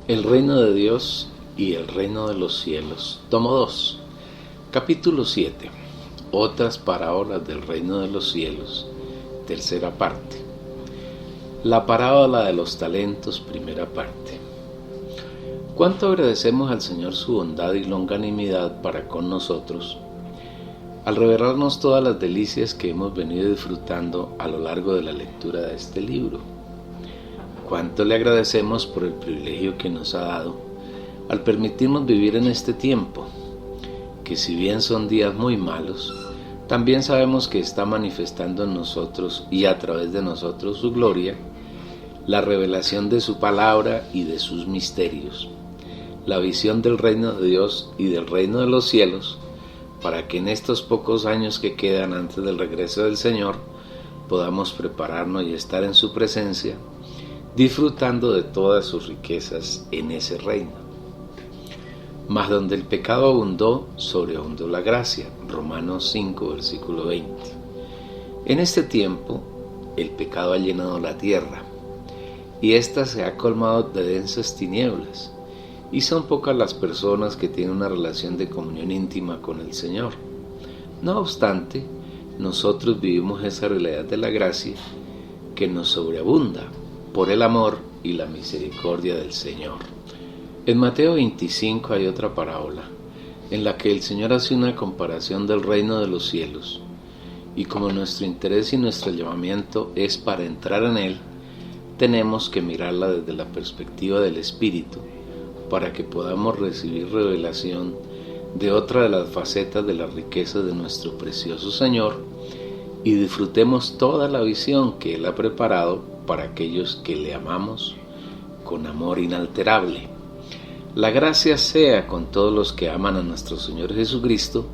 El reino de Dios y el reino de los cielos. Tomo 2. Capítulo 7. Otras parábolas del reino de los cielos. Tercera parte. La parábola de los talentos. Primera parte. Cuánto agradecemos al Señor su bondad y longanimidad para con nosotros, al revelarnos todas las delicias que hemos venido disfrutando a lo largo de la lectura de este libro. Cuánto le agradecemos por el privilegio que nos ha dado al permitirnos vivir en este tiempo, que si bien son días muy malos, también sabemos que está manifestando en nosotros y a través de nosotros su gloria, la revelación de su palabra y de sus misterios, la visión del reino de Dios y del reino de los cielos, para que en estos pocos años que quedan antes del regreso del Señor podamos prepararnos y estar en su presencia, disfrutando de todas sus riquezas en ese reino. Mas donde el pecado abundó, sobreabundó la gracia. Romanos 5, versículo 20. En este tiempo, el pecado ha llenado la tierra, y ésta se ha colmado de densas tinieblas, y son pocas las personas que tienen una relación de comunión íntima con el Señor. No obstante, nosotros vivimos esa realidad de la gracia que nos sobreabunda por el amor y la misericordia del Señor. En Mateo 25 hay otra parábola, en la que el Señor hace una comparación del reino de los cielos, y como nuestro interés y nuestro llamamiento es para entrar en él, tenemos que mirarla desde la perspectiva del Espíritu, para que podamos recibir revelación de otra de las facetas de la riqueza de nuestro precioso Señor, y disfrutemos toda la visión que Él ha preparado para aquellos que le amamos con amor inalterable. La gracia sea con todos los que aman a nuestro Señor Jesucristo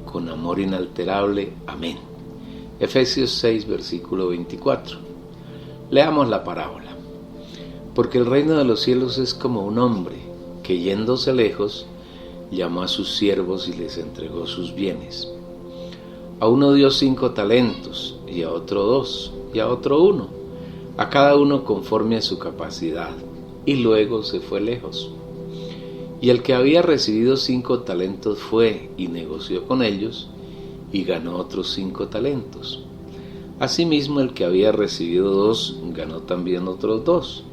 con amor inalterable. Amén. Efesios 6, versículo 24. Leamos la parábola. Porque el reino de los cielos es como un hombre que, yéndose lejos, llamó a sus siervos y les entregó sus bienes. A uno dio 5 talentos, y a otro 2, y a otro 1, a cada uno conforme a su capacidad, y luego se fue lejos. Y el que había recibido 5 talentos fue y negoció con ellos, y ganó otros 5 talentos. Asimismo, el que había recibido 2 ganó también otros 2.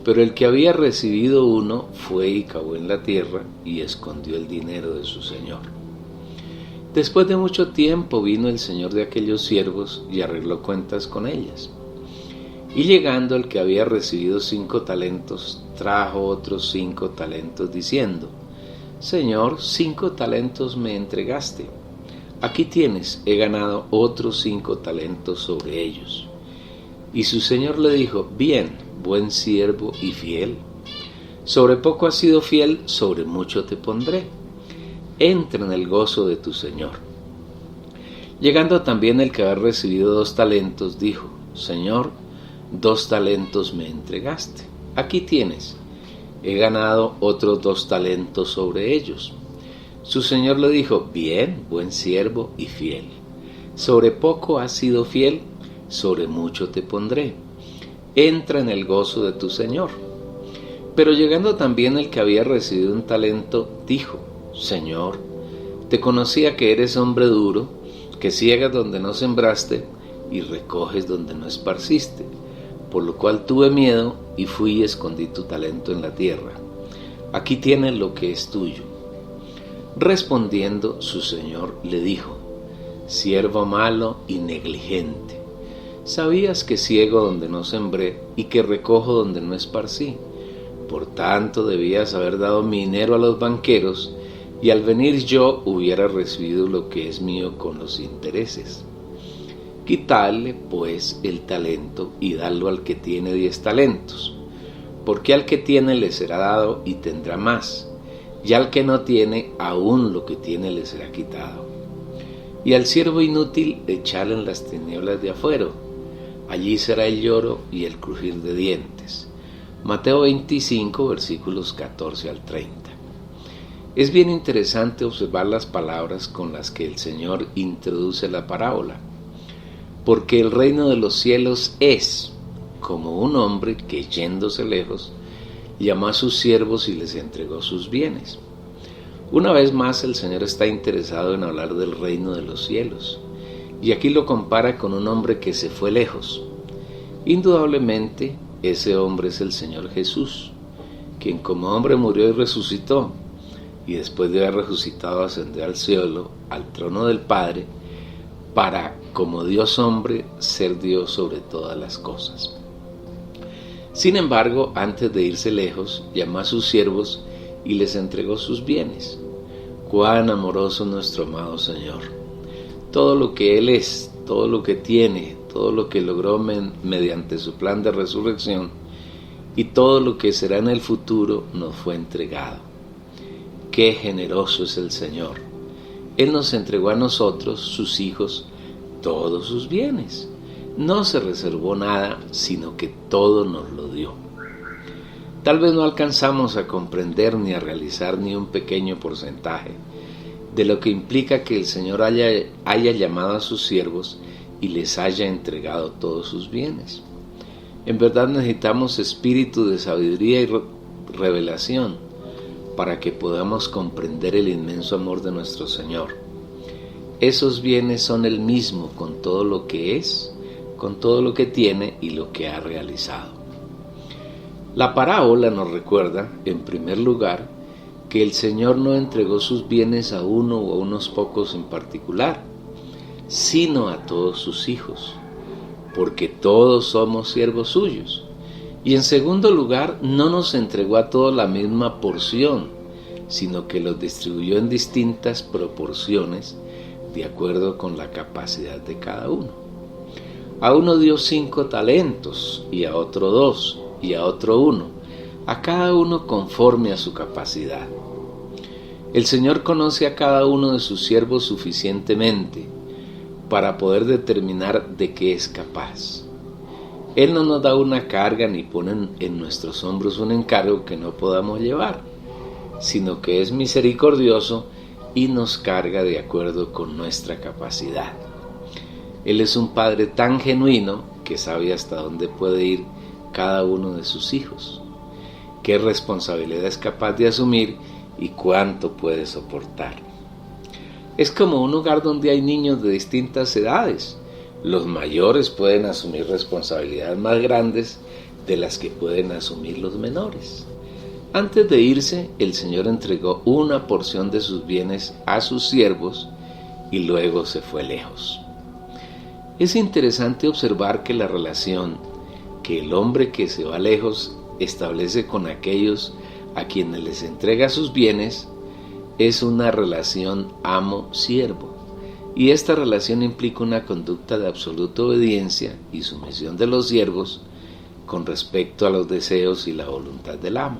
Pero el que había recibido 1 fue y cavó en la tierra y escondió el dinero de su señor. Después de mucho tiempo vino el señor de aquellos siervos y arregló cuentas con ellas. Y llegando el que había recibido 5 talentos, trajo otros 5 talentos diciendo: Señor, 5 talentos me entregaste. Aquí tienes, he ganado otros 5 talentos sobre ellos. Y su señor le dijo: Bien, buen siervo y fiel. Sobre poco has sido fiel, sobre mucho te pondré. Entra en el gozo de tu señor. Llegando también el que había recibido 2 talentos, dijo: Señor, 2 talentos me entregaste. Aquí tienes, he ganado otros 2 talentos sobre ellos. Su señor le dijo: Bien, buen siervo y fiel. Sobre poco has sido fiel, sobre mucho te pondré. Entra en el gozo de tu señor. Pero llegando también el que había recibido 1 talento, dijo: Señor, te conocía que eres hombre duro, que ciegas donde no sembraste y recoges donde no esparciste, por lo cual tuve miedo y fui y escondí tu talento en la tierra. Aquí tienes lo que es tuyo. Respondiendo, su señor le dijo: Siervo malo y negligente, sabías que ciego donde no sembré y que recojo donde no esparcí. Por tanto debías haber dado mi dinero a los banqueros, y al venir yo hubiera recibido lo que es mío con los intereses. Quitadle pues el talento y dadlo al que tiene 10 talentos, porque al que tiene le será dado y tendrá más, y al que no tiene, aún lo que tiene le será quitado. Y al siervo inútil echadle en las tinieblas de afuera, allí será el lloro y el crujir de dientes. Mateo 25, versículos 14 al 30. Es bien interesante observar las palabras con las que el Señor introduce la parábola, porque el reino de los cielos es como un hombre que, yéndose lejos, llamó a sus siervos y les entregó sus bienes. Una vez más el Señor está interesado en hablar del reino de los cielos, y aquí lo compara con un hombre que se fue lejos. Indudablemente ese hombre es el Señor Jesús, quien como hombre murió y resucitó, y después de haber resucitado ascendió al cielo, al trono del Padre, para, como Dios hombre, ser Dios sobre todas las cosas. Sin embargo, antes de irse lejos, llamó a sus siervos y les entregó sus bienes. Cuán amoroso nuestro amado Señor. Todo lo que Él es, todo lo que tiene, todo lo que logró mediante su plan de resurrección y todo lo que será en el futuro nos fue entregado. Qué generoso es el Señor. Él nos entregó a nosotros, sus hijos, todos sus bienes. No se reservó nada, sino que todo nos lo dio. Tal vez no alcanzamos a comprender ni a realizar ni un pequeño porcentaje de lo que implica que el Señor haya llamado a sus siervos y les haya entregado todos sus bienes. En verdad necesitamos espíritu de sabiduría y revelación para que podamos comprender el inmenso amor de nuestro Señor. Esos bienes son el mismo con todo lo que es, con todo lo que tiene y lo que ha realizado. La parábola nos recuerda, en primer lugar, que el Señor no entregó sus bienes a uno o a unos pocos en particular, sino a todos sus hijos, porque todos somos siervos suyos. Y en segundo lugar, no nos entregó a todos la misma porción, sino que los distribuyó en distintas proporciones, de acuerdo con la capacidad de cada uno. A uno dio 5 talentos, y a otro 2, y a otro 1, a cada uno conforme a su capacidad. El Señor conoce a cada uno de sus siervos suficientemente para poder determinar de qué es capaz. Él no nos da una carga ni pone en nuestros hombros un encargo que no podamos llevar, sino que es misericordioso y nos carga de acuerdo con nuestra capacidad. Él es un Padre tan genuino que sabe hasta dónde puede ir cada uno de sus hijos, qué responsabilidad es capaz de asumir y cuánto puede soportar. Es como un hogar donde hay niños de distintas edades. Los mayores pueden asumir responsabilidades más grandes de las que pueden asumir los menores. Antes de irse, el Señor entregó una porción de sus bienes a sus siervos y luego se fue lejos. Es interesante observar que la relación que el hombre que se va lejos establece con aquellos a quienes les entrega sus bienes es una relación amo-siervo, y esta relación implica una conducta de absoluta obediencia y sumisión de los siervos con respecto a los deseos y la voluntad del amo.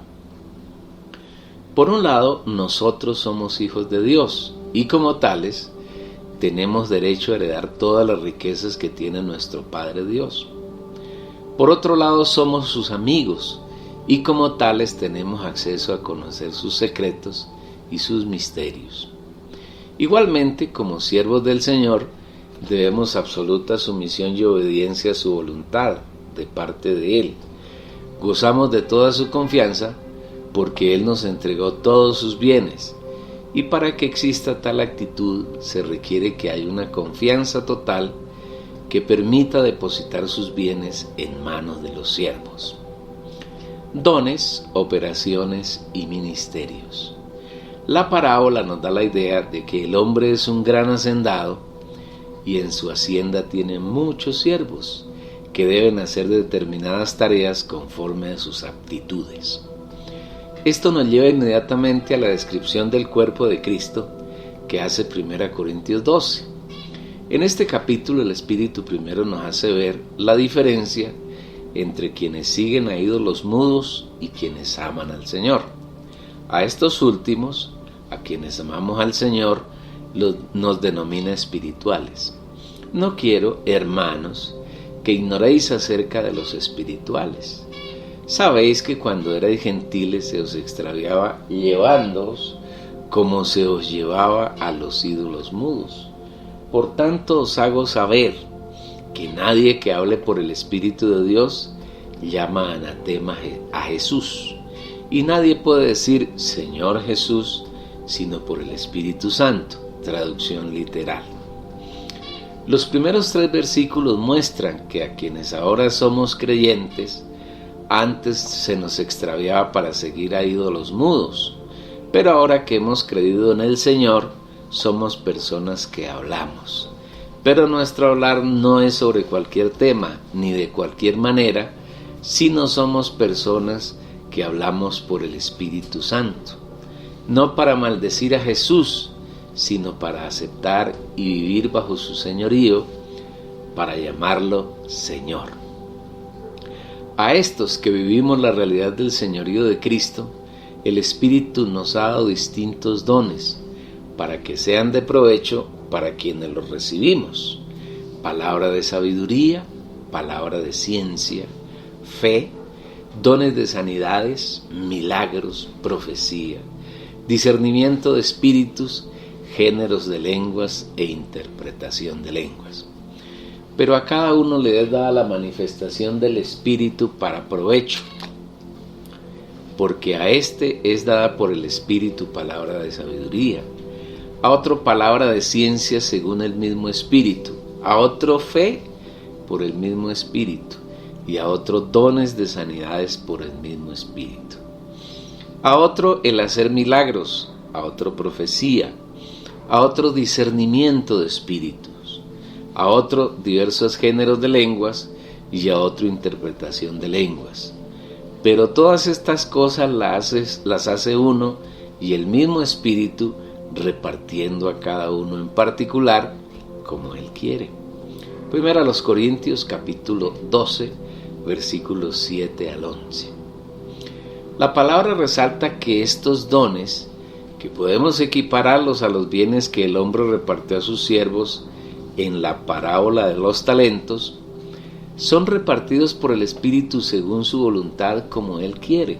Por un lado, nosotros somos hijos de Dios y como tales tenemos derecho a heredar todas las riquezas que tiene nuestro Padre Dios. Por otro lado, somos sus amigos y como tales tenemos acceso a conocer sus secretos y sus misterios. Igualmente, como siervos del Señor, debemos absoluta sumisión y obediencia a su voluntad de parte de Él. Gozamos de toda su confianza porque Él nos entregó todos sus bienes, y para que exista tal actitud se requiere que haya una confianza total que permita depositar sus bienes en manos de los siervos. Dones, operaciones y ministerios. La parábola nos da la idea de que el hombre es un gran hacendado y en su hacienda tiene muchos siervos que deben hacer determinadas tareas conforme a sus aptitudes. Esto nos lleva inmediatamente a la descripción del cuerpo de Cristo que hace 1 Corintios 12. En este capítulo el Espíritu primero nos hace ver la diferencia entre quienes siguen a ídolos mudos y quienes aman al Señor. A estos últimos, a quienes amamos al Señor, nos denomina espirituales. No quiero, hermanos, que ignoréis acerca de los espirituales. Sabéis que cuando erais gentiles se os extraviaba llevándoos como se os llevaba a los ídolos mudos. Por tanto os hago saber que nadie que hable por el Espíritu de Dios llama anatema a Jesús, y nadie puede decir Señor Jesús sino por el Espíritu Santo. Traducción literal. Los primeros 3 versículos muestran que a quienes ahora somos creyentes, antes se nos extraviaba para seguir a ídolos mudos, pero ahora que hemos creído en el Señor, somos personas que hablamos. Pero nuestro hablar no es sobre cualquier tema, ni de cualquier manera, sino somos personas que hablamos por el Espíritu Santo. No para maldecir a Jesús, sino para aceptar y vivir bajo su señorío, para llamarlo Señor. A estos que vivimos la realidad del señorío de Cristo, el Espíritu nos ha dado distintos dones, para que sean de provecho para quienes los recibimos. Palabra de sabiduría, palabra de ciencia, fe, dones de sanidades, milagros, profecía, discernimiento de espíritus, géneros de lenguas e interpretación de lenguas. Pero a cada uno le es dada la manifestación del Espíritu para provecho, porque a este es dada por el Espíritu palabra de sabiduría, a otro palabra de ciencia según el mismo Espíritu, a otro fe por el mismo Espíritu, y a otro dones de sanidades por el mismo Espíritu, a otro el hacer milagros, a otro profecía, a otro discernimiento de espíritus, a otro diversos géneros de lenguas y a otro interpretación de lenguas. Pero todas estas cosas las hace uno y el mismo Espíritu, repartiendo a cada uno en particular como Él quiere. Primera a los Corintios capítulo 12, versículos 7 al 11. La palabra resalta que estos dones, que podemos equipararlos a los bienes que el hombre repartió a sus siervos en la parábola de los talentos, son repartidos por el Espíritu según su voluntad como Él quiere,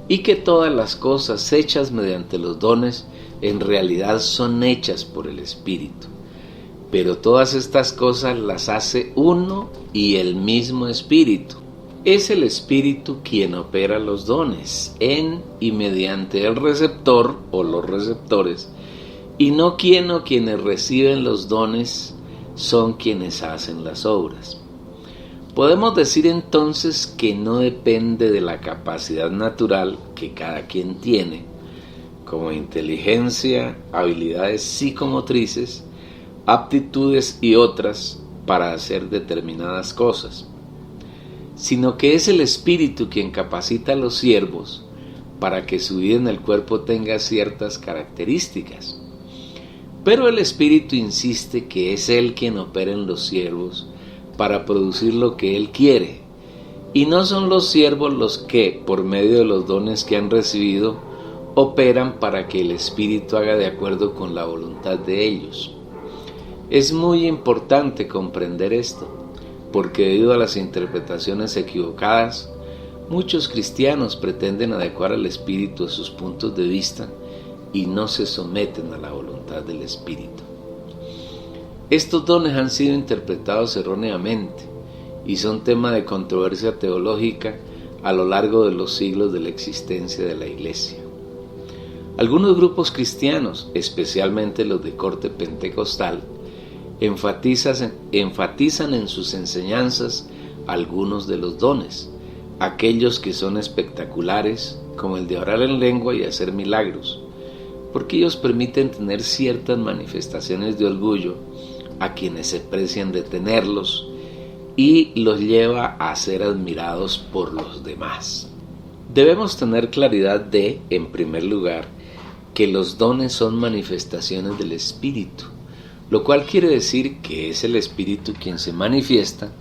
y que todas las cosas hechas mediante los dones en realidad son hechas por el Espíritu. Pero todas estas cosas las hace uno y el mismo Espíritu. Es el Espíritu quien opera los dones en y mediante el receptor o los receptores, y no quien o quienes reciben los dones son quienes hacen las obras. Podemos decir entonces que no depende de la capacidad natural que cada quien tiene, como inteligencia, habilidades psicomotrices, aptitudes y otras para hacer determinadas cosas, sino que es el Espíritu quien capacita a los siervos para que su vida en el cuerpo tenga ciertas características. Pero el Espíritu insiste que es Él quien opera en los siervos para producir lo que Él quiere, y no son los siervos los que, por medio de los dones que han recibido, operan para que el Espíritu haga de acuerdo con la voluntad de ellos. Es muy importante comprender esto, porque debido a las interpretaciones equivocadas, muchos cristianos pretenden adecuar al Espíritu a sus puntos de vista y no se someten a la voluntad del Espíritu. Estos dones han sido interpretados erróneamente y son tema de controversia teológica a lo largo de los siglos de la existencia de la Iglesia. Algunos grupos cristianos, especialmente los de corte pentecostal, enfatizan en sus enseñanzas algunos de los dones, aquellos que son espectaculares, como el de orar en lengua y hacer milagros, porque ellos permiten tener ciertas manifestaciones de orgullo a quienes se precian de tenerlos y los lleva a ser admirados por los demás. Debemos tener claridad de, en primer lugar, que los dones son manifestaciones del Espíritu, lo cual quiere decir que es el Espíritu quien se manifiesta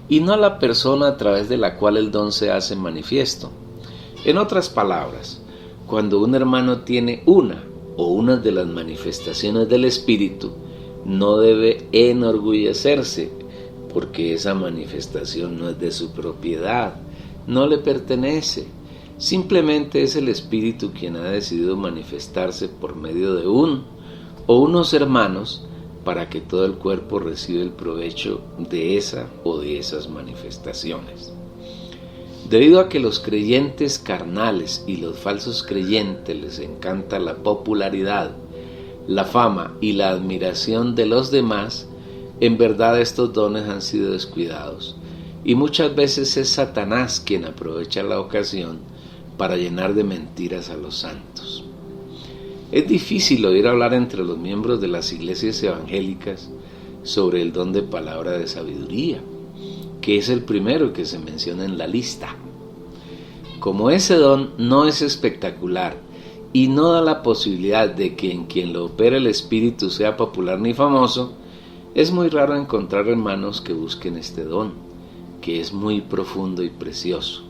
y no la persona a través de la cual el don se hace manifiesto. En otras palabras, cuando un hermano tiene una o unas de las manifestaciones del Espíritu, no debe enorgullecerse, porque esa manifestación no es de su propiedad, no le pertenece. Simplemente es el Espíritu quien ha decidido manifestarse por medio de un o unos hermanos para que todo el cuerpo reciba el provecho de esa o de esas manifestaciones. Debido a que los creyentes carnales y los falsos creyentes les encanta la popularidad, la fama y la admiración de los demás, en verdad estos dones han sido descuidados, y muchas veces es Satanás quien aprovecha la ocasión para llenar de mentiras a los santos. Es difícil oír hablar entre los miembros de las iglesias evangélicas sobre el don de palabra de sabiduría, que es el primero que se menciona en la lista. Como ese don no es espectacular y no da la posibilidad de que en quien lo opera el Espíritu sea popular ni famoso, es muy raro encontrar hermanos que busquen este don, que es muy profundo y precioso.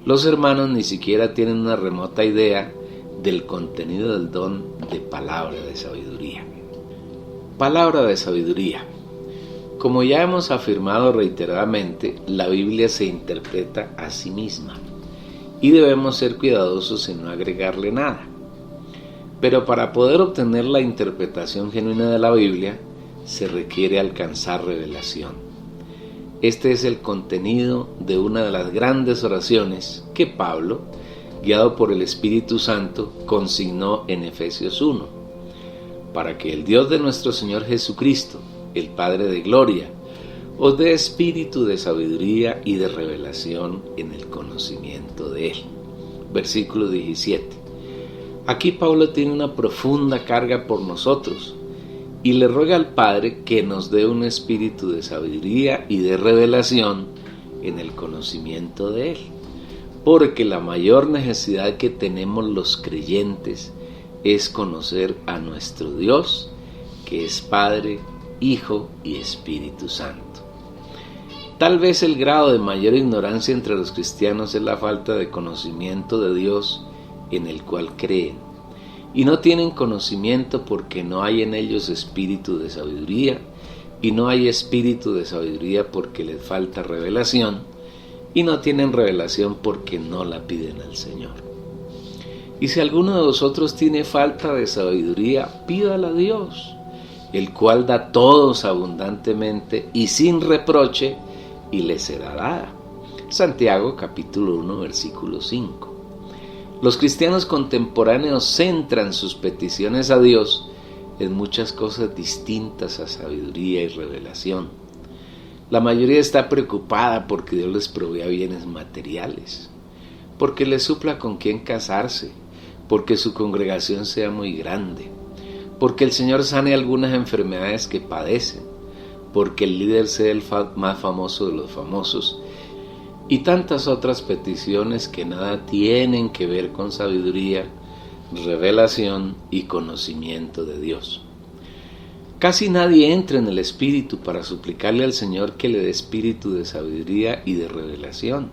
Los hermanos ni siquiera tienen una remota idea del contenido del don de palabra de sabiduría. Palabra de sabiduría. Como ya hemos afirmado reiteradamente, la Biblia se interpreta a sí misma y debemos ser cuidadosos en no agregarle nada. Pero para poder obtener la interpretación genuina de la Biblia, se requiere alcanzar revelación. Este es el contenido de una de las grandes oraciones que Pablo, guiado por el Espíritu Santo, consignó en Efesios 1, para que el Dios de nuestro Señor Jesucristo, el Padre de gloria, os dé espíritu de sabiduría y de revelación en el conocimiento de Él. Versículo 17. Aquí Pablo tiene una profunda carga por nosotros y le ruega al Padre que nos dé un espíritu de sabiduría y de revelación en el conocimiento de Él, porque la mayor necesidad que tenemos los creyentes es conocer a nuestro Dios, que es Padre, Hijo y Espíritu Santo. Tal vez el grado de mayor ignorancia entre los cristianos es la falta de conocimiento de Dios en el cual creen, y no tienen conocimiento porque no hay en ellos espíritu de sabiduría, y no hay espíritu de sabiduría porque les falta revelación, y no tienen revelación porque no la piden al Señor. Y si alguno de vosotros tiene falta de sabiduría, pídala a Dios, el cual da a todos abundantemente y sin reproche, y le será dada. Santiago capítulo 1 versículo 5. Los cristianos contemporáneos centran sus peticiones a Dios en muchas cosas distintas a sabiduría y revelación. La mayoría está preocupada porque Dios les provea bienes materiales, porque les supla con quién casarse, porque su congregación sea muy grande, porque el Señor sane algunas enfermedades que padecen, porque el líder sea el más famoso de los famosos, y tantas otras peticiones que nada tienen que ver con sabiduría, revelación y conocimiento de Dios. Casi nadie entra en el Espíritu para suplicarle al Señor que le dé espíritu de sabiduría y de revelación,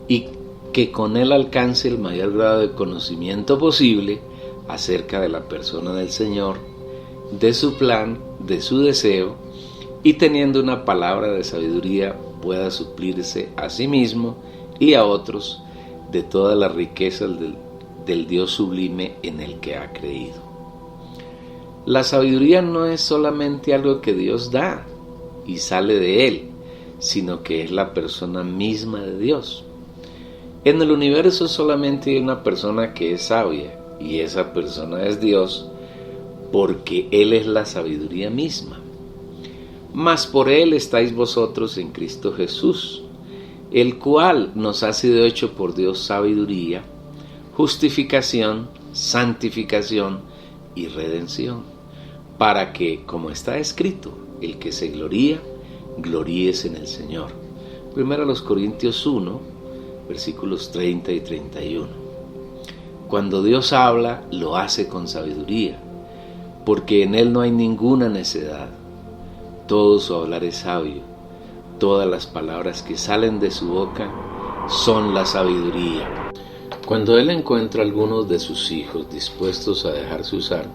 y que con él alcance el mayor grado de conocimiento posible acerca de la persona del Señor, de su plan, de su deseo, y teniendo una palabra de sabiduría pueda suplirse a sí mismo y a otros de todas las riquezas del Dios sublime en el que ha creído. La sabiduría no es solamente algo que Dios da y sale de Él, sino que es la persona misma de Dios. En el universo solamente hay una persona que es sabia, y esa persona es Dios, porque Él es la sabiduría misma. Mas por Él estáis vosotros en Cristo Jesús, el cual nos ha sido hecho por Dios sabiduría, justificación, santificación y redención, para que, como está escrito, el que se gloría, gloríese en el Señor. 1 Corintios 1, versículos 30 y 31. Cuando Dios habla, lo hace con sabiduría, porque en Él no hay ninguna necedad. Todo su hablar es sabio, todas las palabras que salen de su boca son la sabiduría. Cuando Él encuentra a algunos de sus hijos dispuestos a dejarse usar,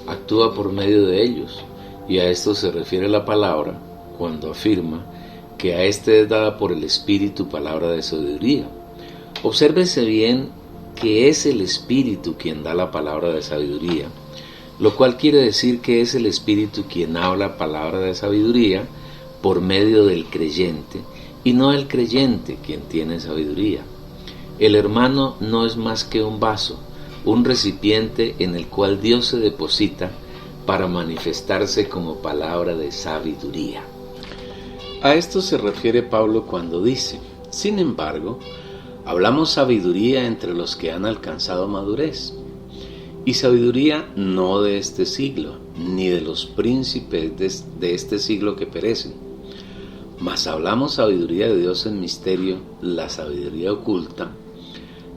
actúa por medio de ellos, y a esto se refiere la palabra cuando afirma que a éste es dada por el Espíritu palabra de sabiduría. Obsérvese bien que es el Espíritu quien da la palabra de sabiduría, lo cual quiere decir que es el Espíritu quien habla palabra de sabiduría por medio del creyente y no el creyente quien tiene sabiduría. El hermano no es más que un vaso, un recipiente en el cual Dios se deposita para manifestarse como palabra de sabiduría. A esto se refiere Pablo cuando dice: sin embargo, hablamos sabiduría entre los que han alcanzado madurez, y sabiduría no de este siglo, ni de los príncipes de este siglo que perecen, mas hablamos sabiduría de Dios en misterio, la sabiduría oculta,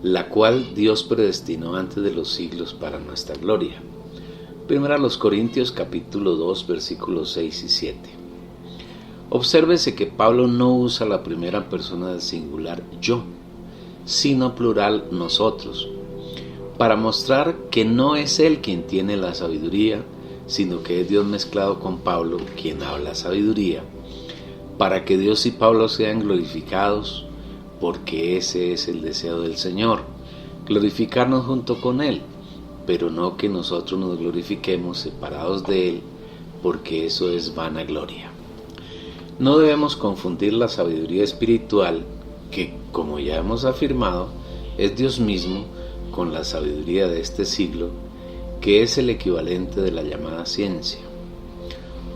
la cual Dios predestinó antes de los siglos para nuestra gloria. Primera a los Corintios capítulo 2 versículos 6 y 7. Obsérvese que Pablo no usa la primera persona del singular yo, sino plural nosotros, para mostrar que no es él quien tiene la sabiduría, sino que es Dios mezclado con Pablo quien habla sabiduría, para que Dios y Pablo sean glorificados, porque ese es el deseo del Señor, glorificarnos junto con Él, pero no que nosotros nos glorifiquemos separados de Él, porque eso es vanagloria. No debemos confundir la sabiduría espiritual, que, como ya hemos afirmado, es Dios mismo, con la sabiduría de este siglo, que es el equivalente de la llamada ciencia.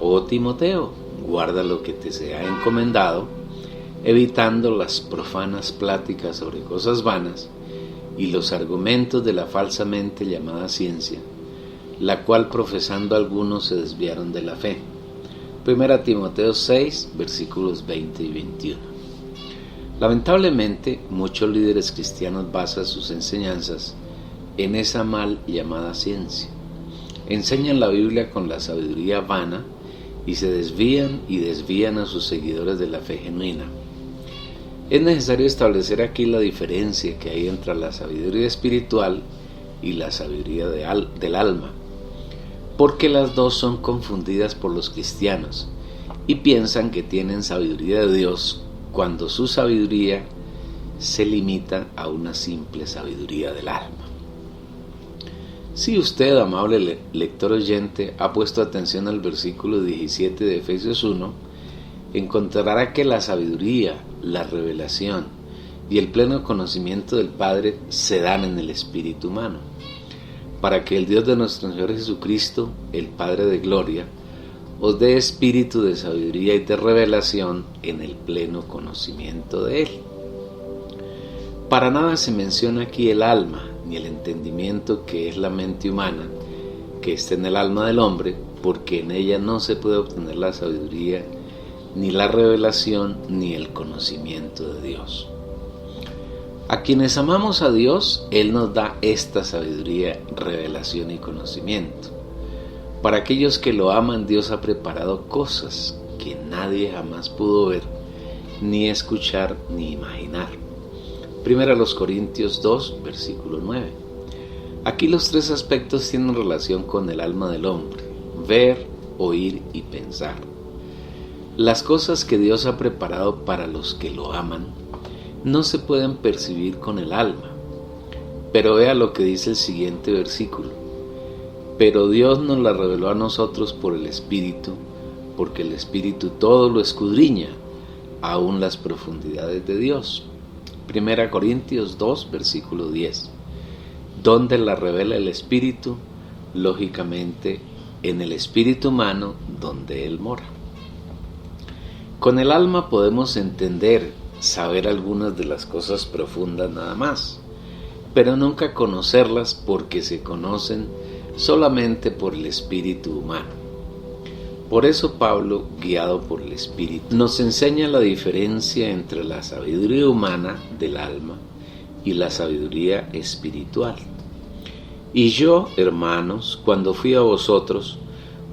Oh Timoteo, guarda lo que te sea encomendado, evitando las profanas pláticas sobre cosas vanas y los argumentos de la falsamente llamada ciencia, la cual profesando algunos se desviaron de la fe. Primera Timoteo 6, versículos 20 y 21. Lamentablemente, muchos líderes cristianos basan sus enseñanzas en esa mal llamada ciencia. Enseñan la Biblia con la sabiduría vana y se desvían a sus seguidores de la fe genuina. Es necesario establecer aquí la diferencia que hay entre la sabiduría espiritual y la sabiduría del alma, porque las dos son confundidas por los cristianos y piensan que tienen sabiduría de Dios cuando su sabiduría se limita a una simple sabiduría del alma. Si usted, amable lector oyente, ha puesto atención al versículo 17 de Efesios 1, encontrará que la sabiduría, la revelación y el pleno conocimiento del Padre se dan en el espíritu humano, para que el Dios de nuestro Señor Jesucristo, el Padre de gloria, os dé espíritu de sabiduría y de revelación en el pleno conocimiento de Él. Para nada se menciona aquí el alma, ni el entendimiento, que es la mente humana, que está en el alma del hombre, porque en ella no se puede obtener la sabiduría, ni la revelación, ni el conocimiento de Dios. A quienes amamos a Dios, Él nos da esta sabiduría, revelación y conocimiento. Para aquellos que lo aman, Dios ha preparado cosas que nadie jamás pudo ver, ni escuchar, ni imaginar. Primera a los Corintios 2, versículo 9. Aquí los tres aspectos tienen relación con el alma del hombre: ver, oír y pensar. Las cosas que Dios ha preparado para los que lo aman no se pueden percibir con el alma. Pero vea lo que dice el siguiente versículo: pero Dios nos la reveló a nosotros por el Espíritu, porque el Espíritu todo lo escudriña, aún las profundidades de Dios. Primera Corintios 2, versículo 10. ¿Dónde la revela el Espíritu? Lógicamente, en el espíritu humano donde Él mora. Con el alma podemos entender, saber algunas de las cosas profundas nada más, pero nunca conocerlas, porque se conocen solamente por el espíritu humano. Por eso Pablo, guiado por el Espíritu, nos enseña la diferencia entre la sabiduría humana del alma y la sabiduría espiritual. Y yo, hermanos, cuando fui a vosotros,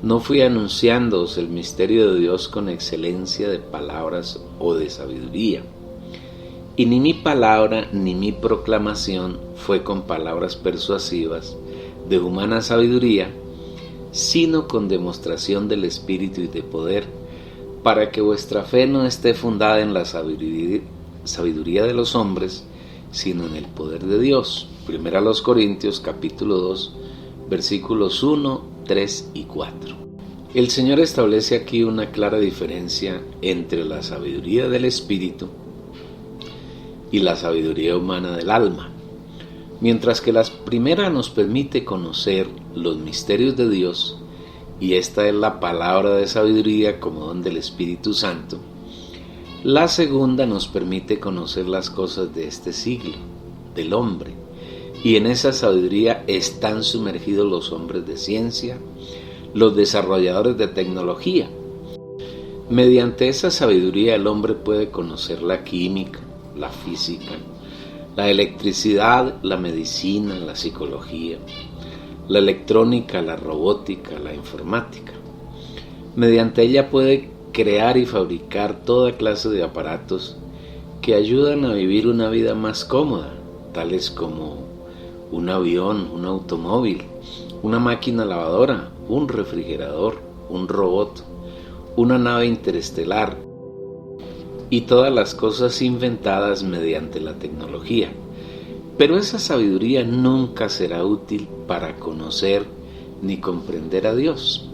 no fui anunciándoos el misterio de Dios con excelencia de palabras o de sabiduría. Y ni mi palabra ni mi proclamación fue con palabras persuasivas de humana sabiduría, sino con demostración del Espíritu y de poder, para que vuestra fe no esté fundada en la sabiduría de los hombres, sino en el poder de Dios. Primera a los Corintios capítulo 2, versículos 1, 3 y 4. El Señor establece aquí una clara diferencia entre la sabiduría del espíritu y la sabiduría humana del alma. Mientras que la primera nos permite conocer los misterios de Dios, y esta es la palabra de sabiduría como don del Espíritu Santo, la segunda nos permite conocer las cosas de este siglo, del hombre, y en esa sabiduría están sumergidos los hombres de ciencia, los desarrolladores de tecnología. Mediante esa sabiduría el hombre puede conocer la química, la física, la electricidad, la medicina, la psicología, la electrónica, la robótica, la informática. Mediante ella puede crear y fabricar toda clase de aparatos que ayudan a vivir una vida más cómoda, tales como un avión, un automóvil, una máquina lavadora, un refrigerador, un robot, una nave interestelar y todas las cosas inventadas mediante la tecnología. Pero esa sabiduría nunca será útil para conocer ni comprender a Dios.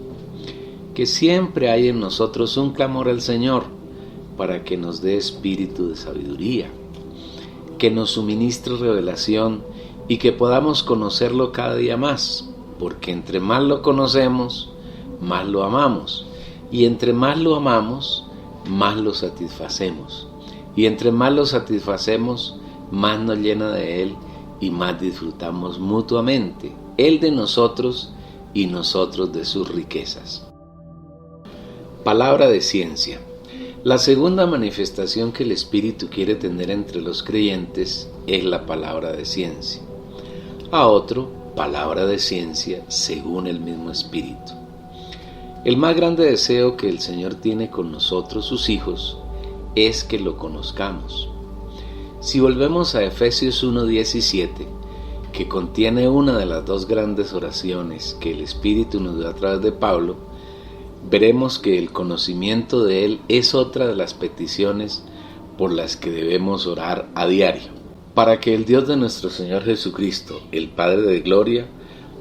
Que siempre hay en nosotros un clamor al Señor para que nos dé espíritu de sabiduría, que nos suministre revelación y que podamos conocerlo cada día más, porque entre más lo conocemos, más lo amamos, y entre más lo amamos, más lo satisfacemos, y entre más lo satisfacemos, más nos llena de Él y más disfrutamos mutuamente, Él de nosotros y nosotros de sus riquezas. Palabra de ciencia. La segunda manifestación que el Espíritu quiere tener entre los creyentes es la palabra de ciencia. A otro, palabra de ciencia según el mismo Espíritu. El más grande deseo que el Señor tiene con nosotros, sus hijos, es que lo conozcamos. Si volvemos a Efesios 1:17, que contiene una de las dos grandes oraciones que el Espíritu nos da a través de Pablo, veremos que el conocimiento de Él es otra de las peticiones por las que debemos orar a diario, para que el Dios de nuestro Señor Jesucristo, el Padre de Gloria,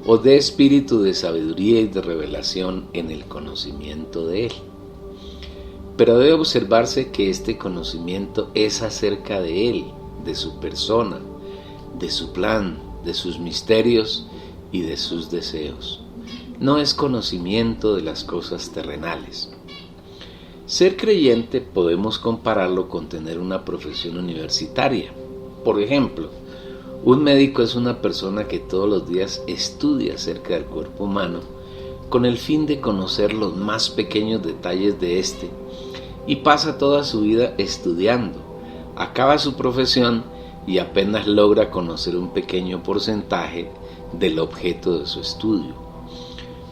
os dé espíritu de sabiduría y de revelación en el conocimiento de Él. Pero debe observarse que este conocimiento es acerca de Él, de su persona, de su plan, de sus misterios y de sus deseos. No es conocimiento de las cosas terrenales. Ser creyente podemos compararlo con tener una profesión universitaria. Por ejemplo, un médico es una persona que todos los días estudia acerca del cuerpo humano con el fin de conocer los más pequeños detalles de este y pasa toda su vida estudiando. Acaba su profesión y apenas logra conocer un pequeño porcentaje del objeto de su estudio.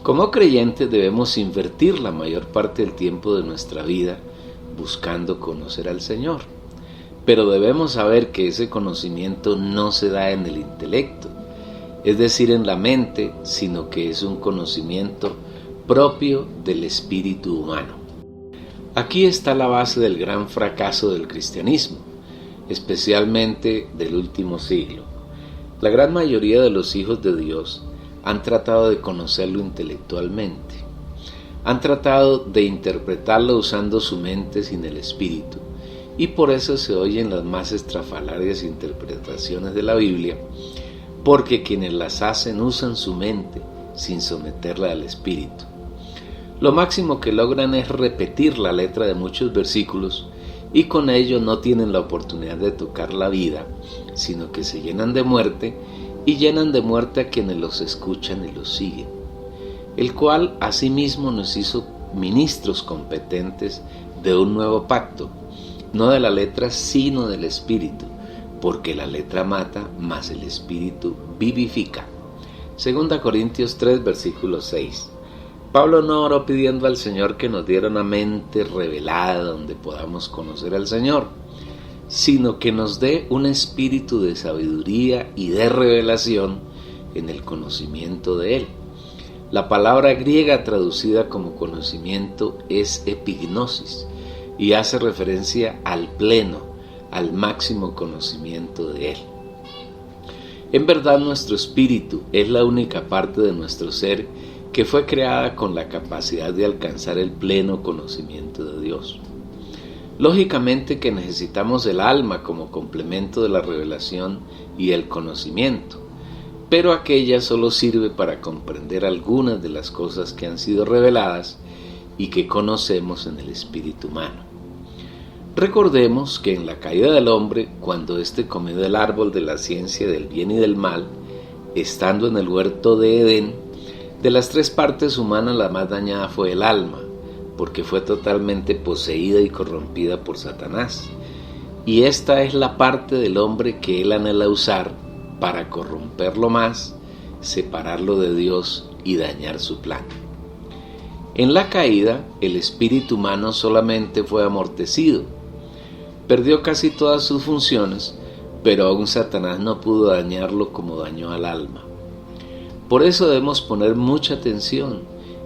Como creyentes debemos invertir la mayor parte del tiempo de nuestra vida buscando conocer al Señor. Pero debemos saber que ese conocimiento no se da en el intelecto, es decir, en la mente, sino que es un conocimiento propio del espíritu humano. Aquí está la base del gran fracaso del cristianismo, especialmente del último siglo. La gran mayoría de los hijos de Dios han tratado de conocerlo intelectualmente, han tratado de interpretarlo usando su mente sin el espíritu, y por eso se oyen las más estrafalarias interpretaciones de la Biblia, porque quienes las hacen usan su mente sin someterla al espíritu. Lo máximo que logran es repetir la letra de muchos versículos y con ello no tienen la oportunidad de tocar la vida, sino que se llenan de muerte y llenan de muerte a quienes los escuchan y los siguen, el cual asimismo nos hizo ministros competentes de un nuevo pacto, no de la letra sino del espíritu, porque la letra mata, mas el espíritu vivifica. 2 Corintios 3, versículo 6. Pablo no oró pidiendo al Señor que nos diera una mente revelada donde podamos conocer al Señor, sino que nos dé un espíritu de sabiduría y de revelación en el conocimiento de Él. La palabra griega traducida como conocimiento es epignosis y hace referencia al pleno, al máximo conocimiento de Él. En verdad, nuestro espíritu es la única parte de nuestro ser que fue creada con la capacidad de alcanzar el pleno conocimiento de Dios. Lógicamente que necesitamos el alma como complemento de la revelación y el conocimiento, pero aquella solo sirve para comprender algunas de las cosas que han sido reveladas y que conocemos en el espíritu humano. Recordemos que en la caída del hombre, cuando éste comió del árbol de la ciencia del bien y del mal, estando en el huerto de Edén, de las tres partes humanas la más dañada fue el alma, porque fue totalmente poseída y corrompida por Satanás. Y esta es la parte del hombre que él anhela usar para corromperlo más, separarlo de Dios y dañar su plan. En la caída, el espíritu humano solamente fue amortecido. Perdió casi todas sus funciones, pero aún Satanás no pudo dañarlo como dañó al alma. Por eso debemos poner mucha atención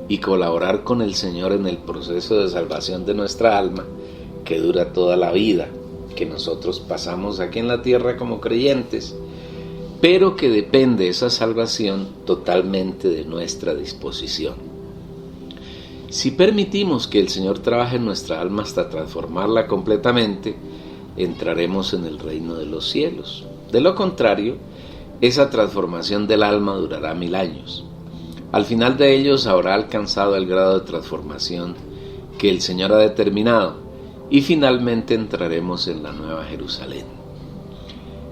y colaborar con el Señor en el proceso de salvación de nuestra alma, que dura toda la vida, que nosotros pasamos aquí en la tierra como creyentes, pero que depende esa salvación totalmente de nuestra disposición. Si permitimos que el Señor trabaje en nuestra alma hasta transformarla completamente, entraremos en el reino de los cielos. De lo contrario, esa transformación del alma durará 1000 años. Al final de ellos habrá alcanzado el grado de transformación que el Señor ha determinado y finalmente entraremos en la Nueva Jerusalén.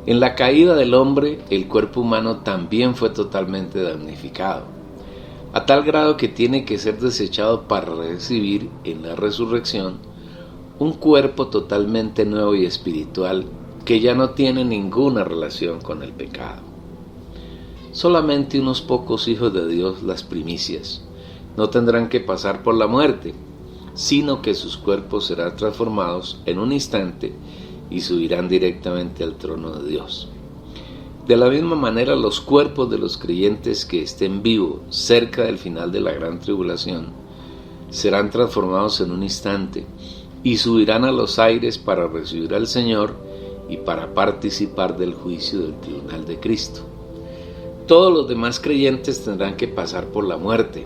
En la caída del hombre, el cuerpo humano también fue totalmente damnificado, a tal grado que tiene que ser desechado para recibir en la resurrección un cuerpo totalmente nuevo y espiritual que ya no tiene ninguna relación con el pecado. Solamente unos pocos hijos de Dios, las primicias, no tendrán que pasar por la muerte, sino que sus cuerpos serán transformados en un instante y subirán directamente al trono de Dios. De la misma manera, los cuerpos de los creyentes que estén vivos cerca del final de la gran tribulación serán transformados en un instante y subirán a los aires para recibir al Señor y para participar del juicio del tribunal de Cristo. Todos los demás creyentes tendrán que pasar por la muerte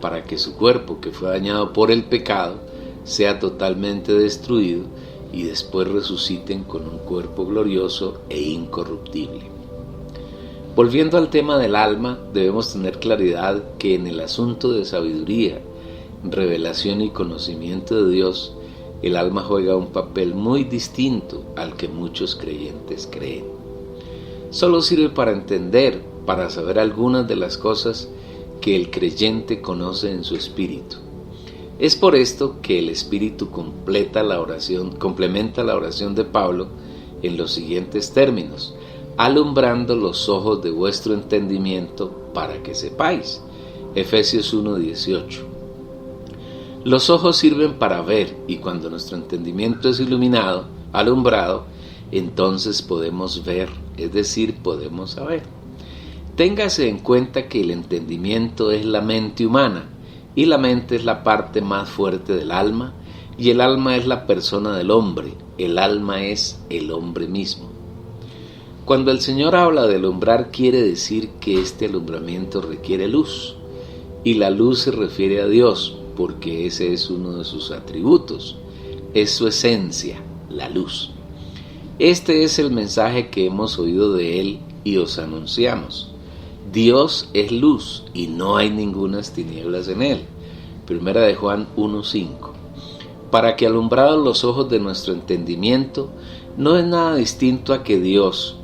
para que su cuerpo, que fue dañado por el pecado, sea totalmente destruido y después resuciten con un cuerpo glorioso e incorruptible. Volviendo al tema del alma, debemos tener claridad que en el asunto de sabiduría, revelación y conocimiento de Dios, el alma juega un papel muy distinto al que muchos creyentes creen. Solo sirve para entender, para saber algunas de las cosas que el creyente conoce en su espíritu. Es por esto que el Espíritu complementa la oración de Pablo en los siguientes términos: alumbrando los ojos de vuestro entendimiento para que sepáis. Efesios 1:18. Los ojos sirven para ver, y cuando nuestro entendimiento es iluminado, alumbrado, entonces podemos ver, es decir, podemos saber. Téngase en cuenta que el entendimiento es la mente humana, y la mente es la parte más fuerte del alma, y el alma es la persona del hombre, el alma es el hombre mismo. Cuando el Señor habla de alumbrar, quiere decir que este alumbramiento requiere luz, y la luz se refiere a Dios, porque ese es uno de sus atributos, es su esencia, la luz. Este es el mensaje que hemos oído de Él y os anunciamos. Dios es luz y no hay ningunas tinieblas en Él. Primera de Juan 1:5. Para que alumbrados los ojos de nuestro entendimiento, no es nada distinto a que Dios,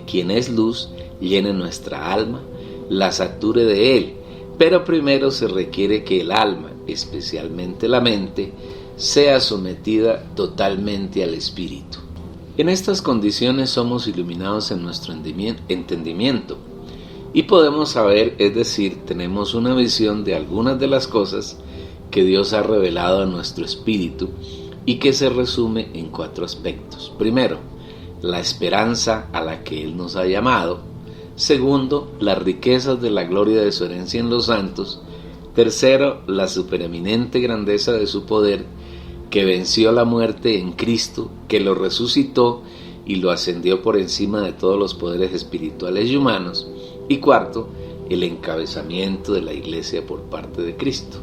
quien es luz, llene nuestra alma, la sature de Él, pero primero se requiere que el alma, especialmente la mente, sea sometida totalmente al Espíritu. En estas condiciones somos iluminados en nuestro entendimiento y podemos saber, es decir, tenemos una visión de algunas de las cosas que Dios ha revelado a nuestro espíritu y que se resume en 4 aspectos. Primero, la esperanza a la que Él nos ha llamado. Segundo, las riquezas de la gloria de su herencia en los santos. Tercero, la supereminente grandeza de su poder, que venció la muerte en Cristo, que lo resucitó y lo ascendió por encima de todos los poderes espirituales y humanos. Y cuarto, el encabezamiento de la iglesia por parte de Cristo.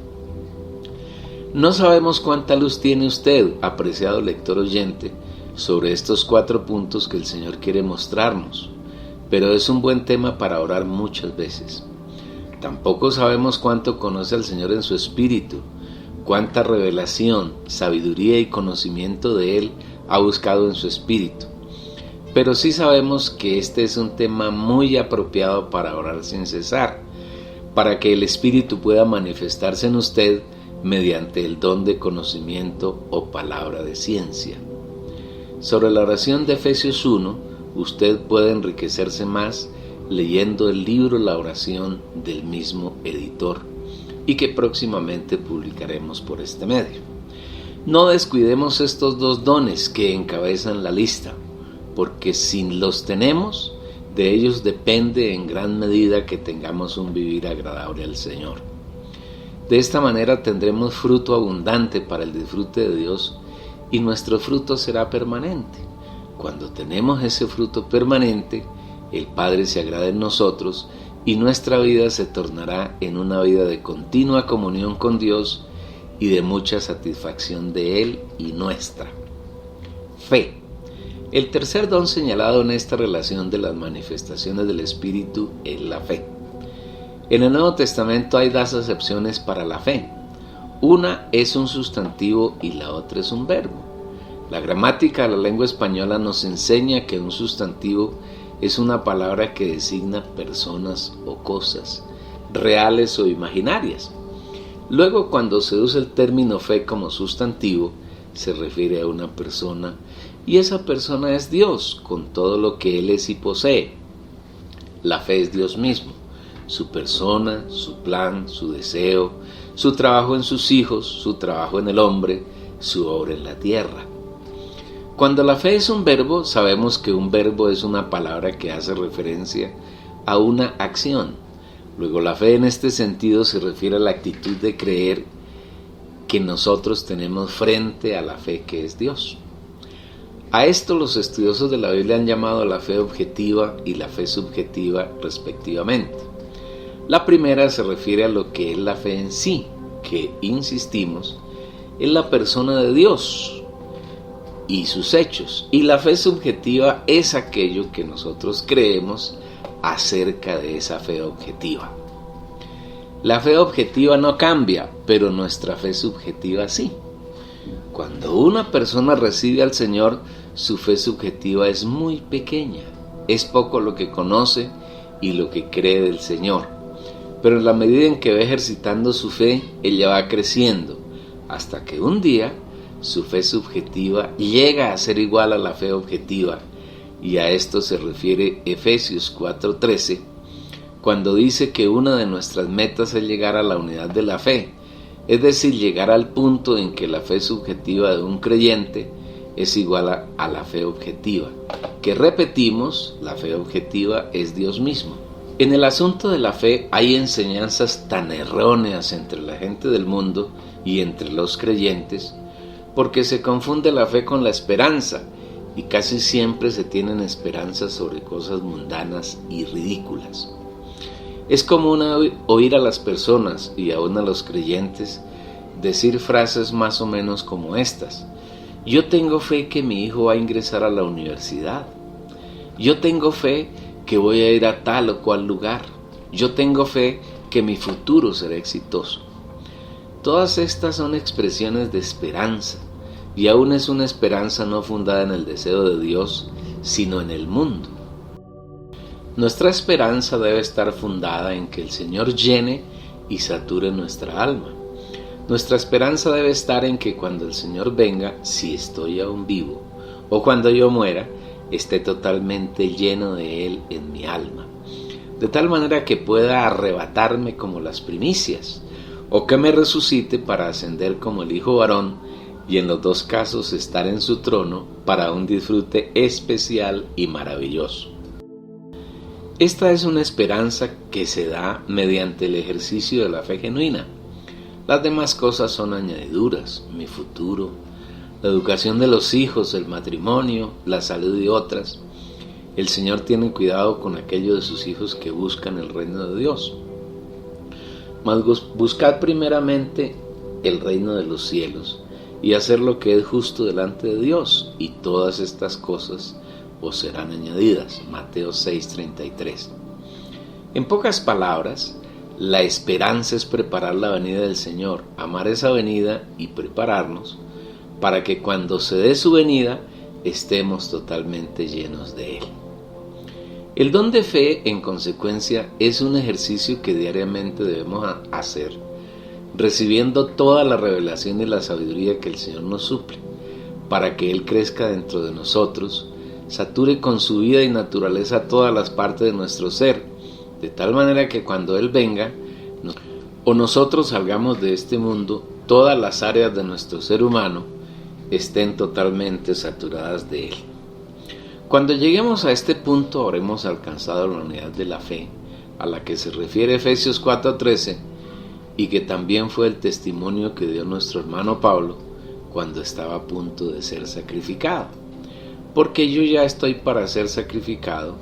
No sabemos cuánta luz tiene usted, apreciado lector oyente, sobre estos 4 puntos que el Señor quiere mostrarnos, pero es un buen tema para orar muchas veces. Tampoco sabemos cuánto conoce al Señor en su espíritu, cuánta revelación, sabiduría y conocimiento de Él ha buscado en su espíritu. Pero sí sabemos que este es un tema muy apropiado para orar sin cesar, para que el Espíritu pueda manifestarse en usted mediante el don de conocimiento o palabra de ciencia. Sobre la oración de Efesios 1, usted puede enriquecerse más leyendo el libro La Oración del mismo editor y que próximamente publicaremos por este medio. No descuidemos estos 2 dones que encabezan la lista, porque si los tenemos, de ellos depende en gran medida que tengamos un vivir agradable al Señor. De esta manera tendremos fruto abundante para el disfrute de Dios y nuestro fruto será permanente. Cuando tenemos ese fruto permanente, el Padre se agrada en nosotros y nuestra vida se tornará en una vida de continua comunión con Dios y de mucha satisfacción de Él y nuestra. Fe. El tercer don señalado en esta relación de las manifestaciones del Espíritu es la fe. En el Nuevo Testamento hay 2 acepciones para la fe. Una es un sustantivo y la otra es un verbo. La gramática de la lengua española nos enseña que un sustantivo es una palabra que designa personas o cosas, reales o imaginarias. Luego, cuando se usa el término fe como sustantivo, se refiere a una persona, y esa persona es Dios, con todo lo que Él es y posee. La fe es Dios mismo, su persona, su plan, su deseo, su trabajo en sus hijos, su trabajo en el hombre, su obra en la tierra. Cuando la fe es un verbo, sabemos que un verbo es una palabra que hace referencia a una acción. Luego, la fe en este sentido se refiere a la actitud de creer que nosotros tenemos frente a la fe que es Dios. A esto los estudiosos de la Biblia han llamado la fe objetiva y la fe subjetiva respectivamente. La primera se refiere a lo que es la fe en sí, que, insistimos, es la persona de Dios y sus hechos. Y la fe subjetiva es aquello que nosotros creemos acerca de esa fe objetiva. La fe objetiva no cambia, pero nuestra fe subjetiva sí. Cuando una persona recibe al Señor, su fe subjetiva es muy pequeña. Es poco lo que conoce y lo que cree del Señor. Pero en la medida en que va ejercitando su fe, ella va creciendo, hasta que un día su fe subjetiva llega a ser igual a la fe objetiva, y a esto se refiere Efesios 4:13, cuando dice que una de nuestras metas es llegar a la unidad de la fe, es decir, llegar al punto en que la fe subjetiva de un creyente es igual a la fe objetiva, que repetimos, la fe objetiva es Dios mismo. En el asunto de la fe hay enseñanzas tan erróneas entre la gente del mundo y entre los creyentes, porque se confunde la fe con la esperanza, y casi siempre se tienen esperanzas sobre cosas mundanas y ridículas. Es común oír a las personas, y aún a los creyentes, decir frases más o menos como estas: yo tengo fe que mi hijo va a ingresar a la universidad, yo tengo fe que voy a ir a tal o cual lugar, yo tengo fe que mi futuro será exitoso. Todas estas son expresiones de esperanza, y aún es una esperanza no fundada en el deseo de Dios, sino en el mundo. Nuestra esperanza debe estar fundada en que el Señor llene y sature nuestra alma. Nuestra esperanza debe estar en que cuando el Señor venga, si estoy aún vivo, o cuando yo muera, esté totalmente lleno de Él en mi alma, de tal manera que pueda arrebatarme como las primicias, o que me resucite para ascender como el Hijo varón, y en los 2 casos estar en su trono para un disfrute especial y maravilloso. Esta es una esperanza que se da mediante el ejercicio de la fe genuina. Las demás cosas son añadiduras: mi futuro, la educación de los hijos, el matrimonio, la salud y otras. El Señor tiene cuidado con aquellos de sus hijos que buscan el reino de Dios. Mas buscad primeramente el reino de los cielos y hacer lo que es justo delante de Dios, y todas estas cosas os serán añadidas. Mateo 6:33. En pocas palabras, la esperanza es preparar la venida del Señor, amar esa venida y prepararnos para que cuando se dé su venida estemos totalmente llenos de Él. El don de fe, en consecuencia, es un ejercicio que diariamente debemos hacer, recibiendo toda la revelación y la sabiduría que el Señor nos suple, para que Él crezca dentro de nosotros, sature con su vida y naturaleza todas las partes de nuestro ser, de tal manera que cuando Él venga, o nosotros salgamos de este mundo, todas las áreas de nuestro ser humano estén totalmente saturadas de Él. Cuando lleguemos a este punto, habremos alcanzado la unidad de la fe, a la que se refiere Efesios 4:13, y que también fue el testimonio que dio nuestro hermano Pablo cuando estaba a punto de ser sacrificado. Porque yo ya estoy para ser sacrificado,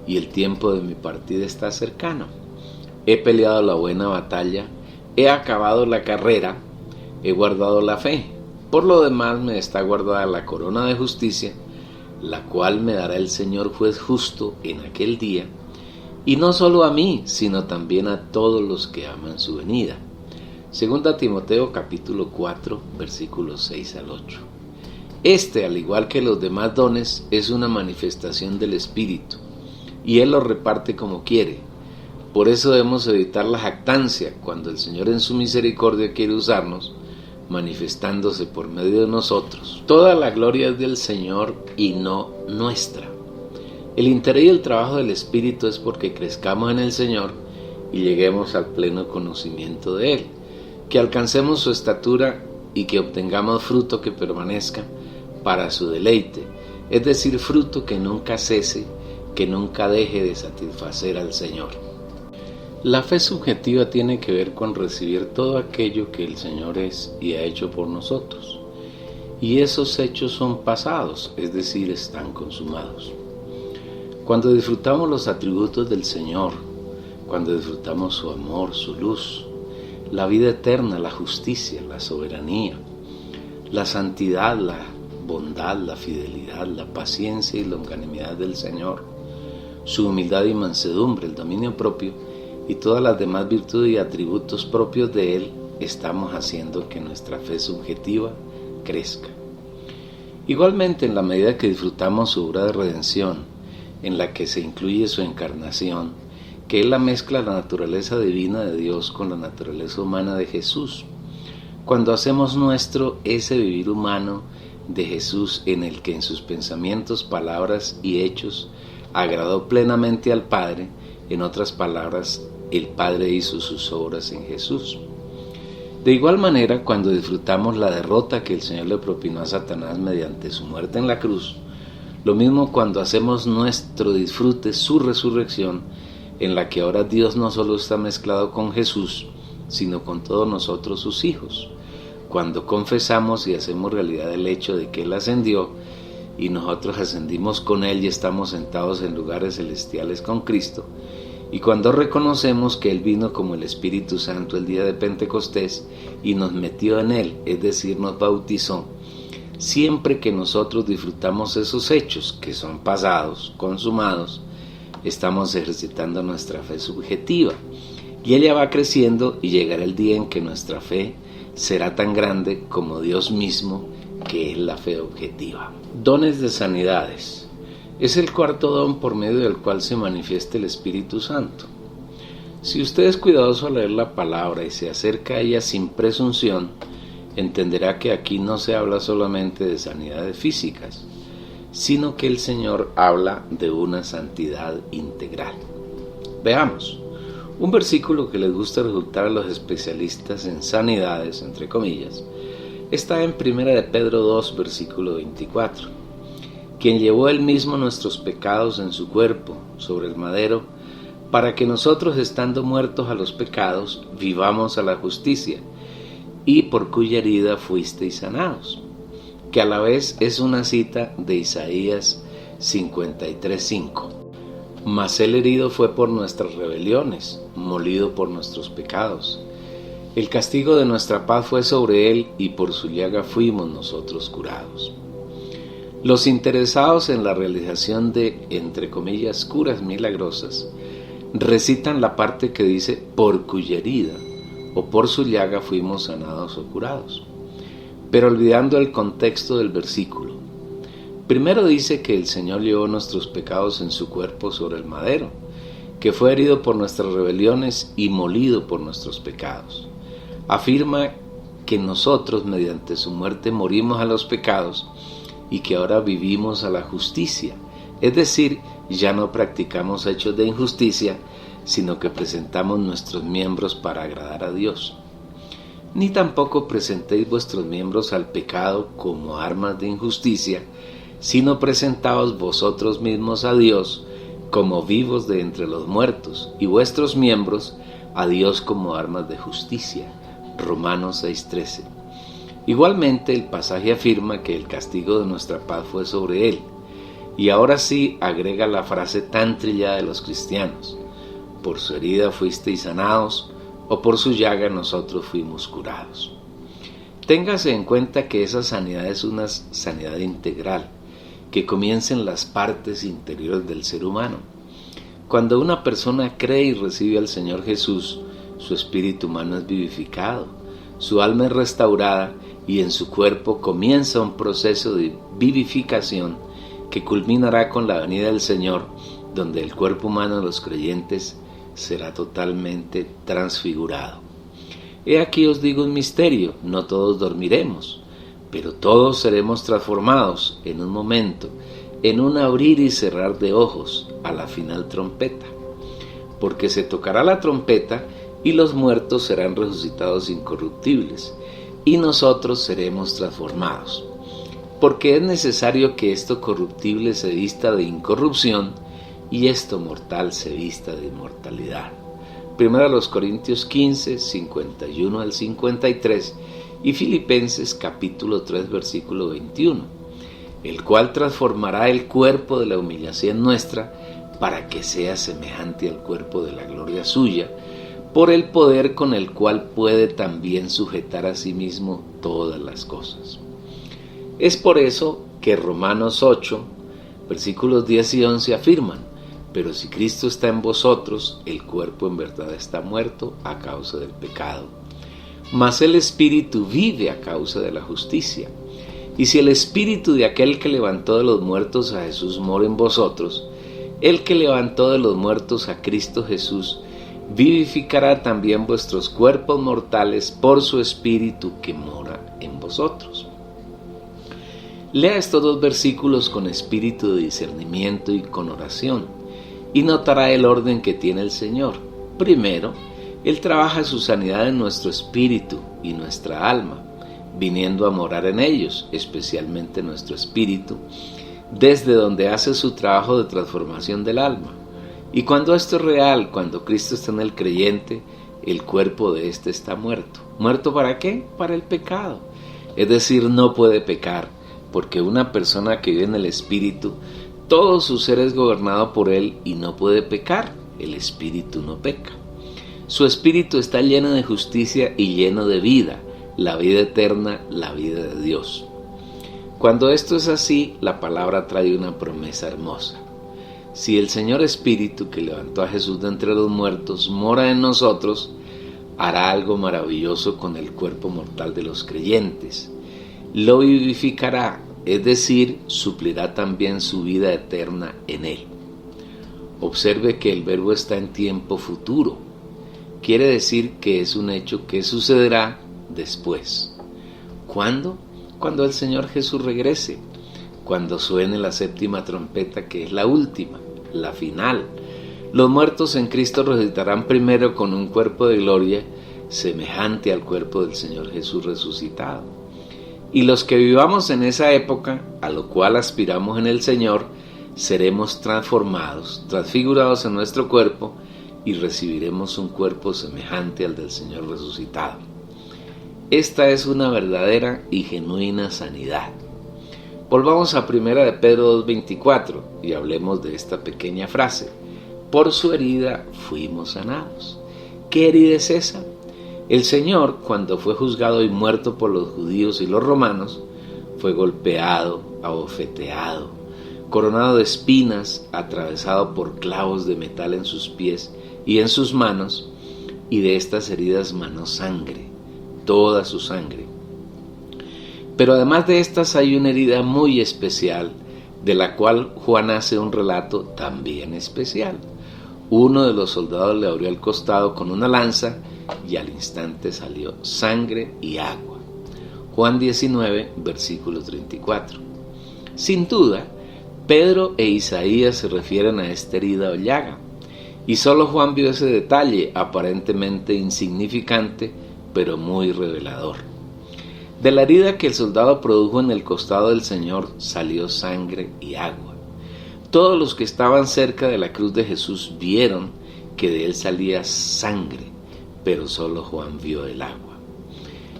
y el tiempo de mi partida está cercano. He peleado la buena batalla, he acabado la carrera, he guardado la fe. Por lo demás me está guardada la corona de justicia, la cual me dará el Señor juez justo en aquel día, y no solo a mí, sino también a todos los que aman su venida. Segunda Timoteo capítulo 4, versículos 6 al 8. Este, al igual que los demás dones, es una manifestación del Espíritu, y Él lo reparte como quiere. Por eso debemos evitar la jactancia cuando el Señor en su misericordia quiere usarnos, manifestándose por medio de nosotros. Toda la gloria es del Señor y no nuestra. El interés y el trabajo del Espíritu es porque crezcamos en el Señor y lleguemos al pleno conocimiento de Él, que alcancemos su estatura y que obtengamos fruto que permanezca para su deleite, es decir, fruto que nunca cese, que nunca deje de satisfacer al Señor. La fe subjetiva tiene que ver con recibir todo aquello que el Señor es y ha hecho por nosotros. Y esos hechos son pasados, es decir, están consumados. Cuando disfrutamos los atributos del Señor, cuando disfrutamos su amor, su luz, la vida eterna, la justicia, la soberanía, la santidad, la bondad, la fidelidad, la paciencia y longanimidad del Señor, su humildad y mansedumbre, el dominio propio, y todas las demás virtudes y atributos propios de Él, estamos haciendo que nuestra fe subjetiva crezca. Igualmente, en la medida que disfrutamos su obra de redención, en la que se incluye su encarnación, que es la mezcla de la naturaleza divina de Dios con la naturaleza humana de Jesús, cuando hacemos nuestro ese vivir humano de Jesús, en el que en sus pensamientos, palabras y hechos agradó plenamente al Padre, en otras palabras, el Padre hizo sus obras en Jesús. De igual manera, cuando disfrutamos la derrota que el Señor le propinó a Satanás mediante su muerte en la cruz, lo mismo cuando hacemos nuestro disfrute su resurrección, en la que ahora Dios no solo está mezclado con Jesús, sino con todos nosotros sus hijos. Cuando confesamos y hacemos realidad el hecho de que Él ascendió, y nosotros ascendimos con Él y estamos sentados en lugares celestiales con Cristo, y cuando reconocemos que Él vino como el Espíritu Santo el día de Pentecostés y nos metió en Él, es decir, nos bautizó, siempre que nosotros disfrutamos esos hechos que son pasados, consumados, estamos ejercitando nuestra fe subjetiva, y ella va creciendo y llegará el día en que nuestra fe será tan grande como Dios mismo, que es la fe objetiva. Dones de sanidades. Es el cuarto don por medio del cual se manifiesta el Espíritu Santo. Si usted es cuidadoso al leer la palabra y se acerca a ella sin presunción, entenderá que aquí no se habla solamente de sanidades físicas, sino que el Señor habla de una santidad integral. Veamos, un versículo que les gusta resultar a los especialistas en sanidades, entre comillas, está en 1 de Pedro 2, versículo 24. Quien llevó él mismo nuestros pecados en su cuerpo sobre el madero, para que nosotros, estando muertos a los pecados, vivamos a la justicia, y por cuya herida fuisteis sanados, que a la vez es una cita de Isaías 53:5. Mas el herido fue por nuestras rebeliones, molido por nuestros pecados. El castigo de nuestra paz fue sobre él, y por su llaga fuimos nosotros curados. Los interesados en la realización de, entre comillas, curas milagrosas, recitan la parte que dice por cuya herida o por su llaga fuimos sanados o curados, pero olvidando el contexto del versículo. Primero dice que el Señor llevó nuestros pecados en su cuerpo sobre el madero, que fue herido por nuestras rebeliones y molido por nuestros pecados. Afirma que nosotros mediante su muerte morimos a los pecados y que ahora vivimos a la justicia, es decir, ya no practicamos hechos de injusticia, sino que presentamos nuestros miembros para agradar a Dios. Ni tampoco presentéis vuestros miembros al pecado como armas de injusticia, sino presentaos vosotros mismos a Dios como vivos de entre los muertos, y vuestros miembros a Dios como armas de justicia. Romanos 6:13. Igualmente el pasaje afirma que el castigo de nuestra paz fue sobre él, y ahora sí agrega la frase tan trillada de los cristianos: por su herida fuisteis sanados, o por su llaga nosotros fuimos curados. Téngase en cuenta que esa sanidad es una sanidad integral, que comienza en las partes interiores del ser humano. Cuando una persona cree y recibe al Señor Jesús, su espíritu humano es vivificado, su alma es restaurada y en su cuerpo comienza un proceso de vivificación que culminará con la venida del Señor, donde el cuerpo humano de los creyentes será totalmente transfigurado. He aquí os digo un misterio: no todos dormiremos, pero todos seremos transformados en un momento, en un abrir y cerrar de ojos, a la final trompeta. Porque se tocará la trompeta y los muertos serán resucitados incorruptibles, y nosotros seremos transformados. Porque es necesario que esto corruptible se vista de incorrupción y esto mortal se vista de inmortalidad. 1 Corintios 15, 51 al 53 y Filipenses capítulo 3 versículo 21, el cual transformará el cuerpo de la humillación nuestra para que sea semejante al cuerpo de la gloria suya, por el poder con el cual puede también sujetar a sí mismo todas las cosas. Es por eso que Romanos 8, versículos 10 y 11 afirman: pero si Cristo está en vosotros, el cuerpo en verdad está muerto a causa del pecado, mas el Espíritu vive a causa de la justicia. Y si el Espíritu de aquel que levantó de los muertos a Jesús mora en vosotros, el que levantó de los muertos a Cristo Jesús vivificará también vuestros cuerpos mortales por su Espíritu que mora en vosotros. Lea estos dos versículos con espíritu de discernimiento y con oración, y notará el orden que tiene el Señor. Primero, Él trabaja su sanidad en nuestro espíritu y nuestra alma, viniendo a morar en ellos, especialmente nuestro espíritu, desde donde hace su trabajo de transformación del alma. Y cuando esto es real, cuando Cristo está en el creyente, el cuerpo de éste está muerto. ¿Muerto para qué? Para el pecado. Es decir, no puede pecar, porque una persona que vive en el espíritu, todo su ser es gobernado por él y no puede pecar. El espíritu no peca. Su espíritu está lleno de justicia y lleno de vida, la vida eterna, la vida de Dios. Cuando esto es así, la palabra trae una promesa hermosa. Si el Señor Espíritu que levantó a Jesús de entre los muertos mora en nosotros, hará algo maravilloso con el cuerpo mortal de los creyentes. Lo vivificará, es decir, suplirá también su vida eterna en él. Observe que el verbo está en tiempo futuro. Quiere decir que es un hecho que sucederá después. ¿Cuándo? Cuando el Señor Jesús regrese, cuando suene la séptima trompeta, que es la última, la final. Los muertos en Cristo resucitarán primero con un cuerpo de gloria semejante al cuerpo del Señor Jesús resucitado. Y los que vivamos en esa época, a lo cual aspiramos en el Señor, seremos transformados, transfigurados en nuestro cuerpo y recibiremos un cuerpo semejante al del Señor resucitado. Esta es una verdadera y genuina sanidad. Volvamos a 1 de Pedro 2:24 y hablemos de esta pequeña frase. Por su herida fuimos sanados. ¿Qué herida es esa? El Señor, cuando fue juzgado y muerto por los judíos y los romanos, fue golpeado, abofeteado, coronado de espinas, atravesado por clavos de metal en sus pies y en sus manos, y de estas heridas manó sangre, toda su sangre. Pero además de estas hay una herida muy especial, de la cual Juan hace un relato también especial. Uno de los soldados le abrió el costado con una lanza y al instante salió sangre y agua. Juan 19, versículo 34. Sin duda, Pedro e Isaías se refieren a esta herida o llaga, y solo Juan vio ese detalle aparentemente insignificante, pero muy revelador. De la herida que el soldado produjo en el costado del Señor salió sangre y agua. Todos los que estaban cerca de la cruz de Jesús vieron que de él salía sangre, pero solo Juan vio el agua.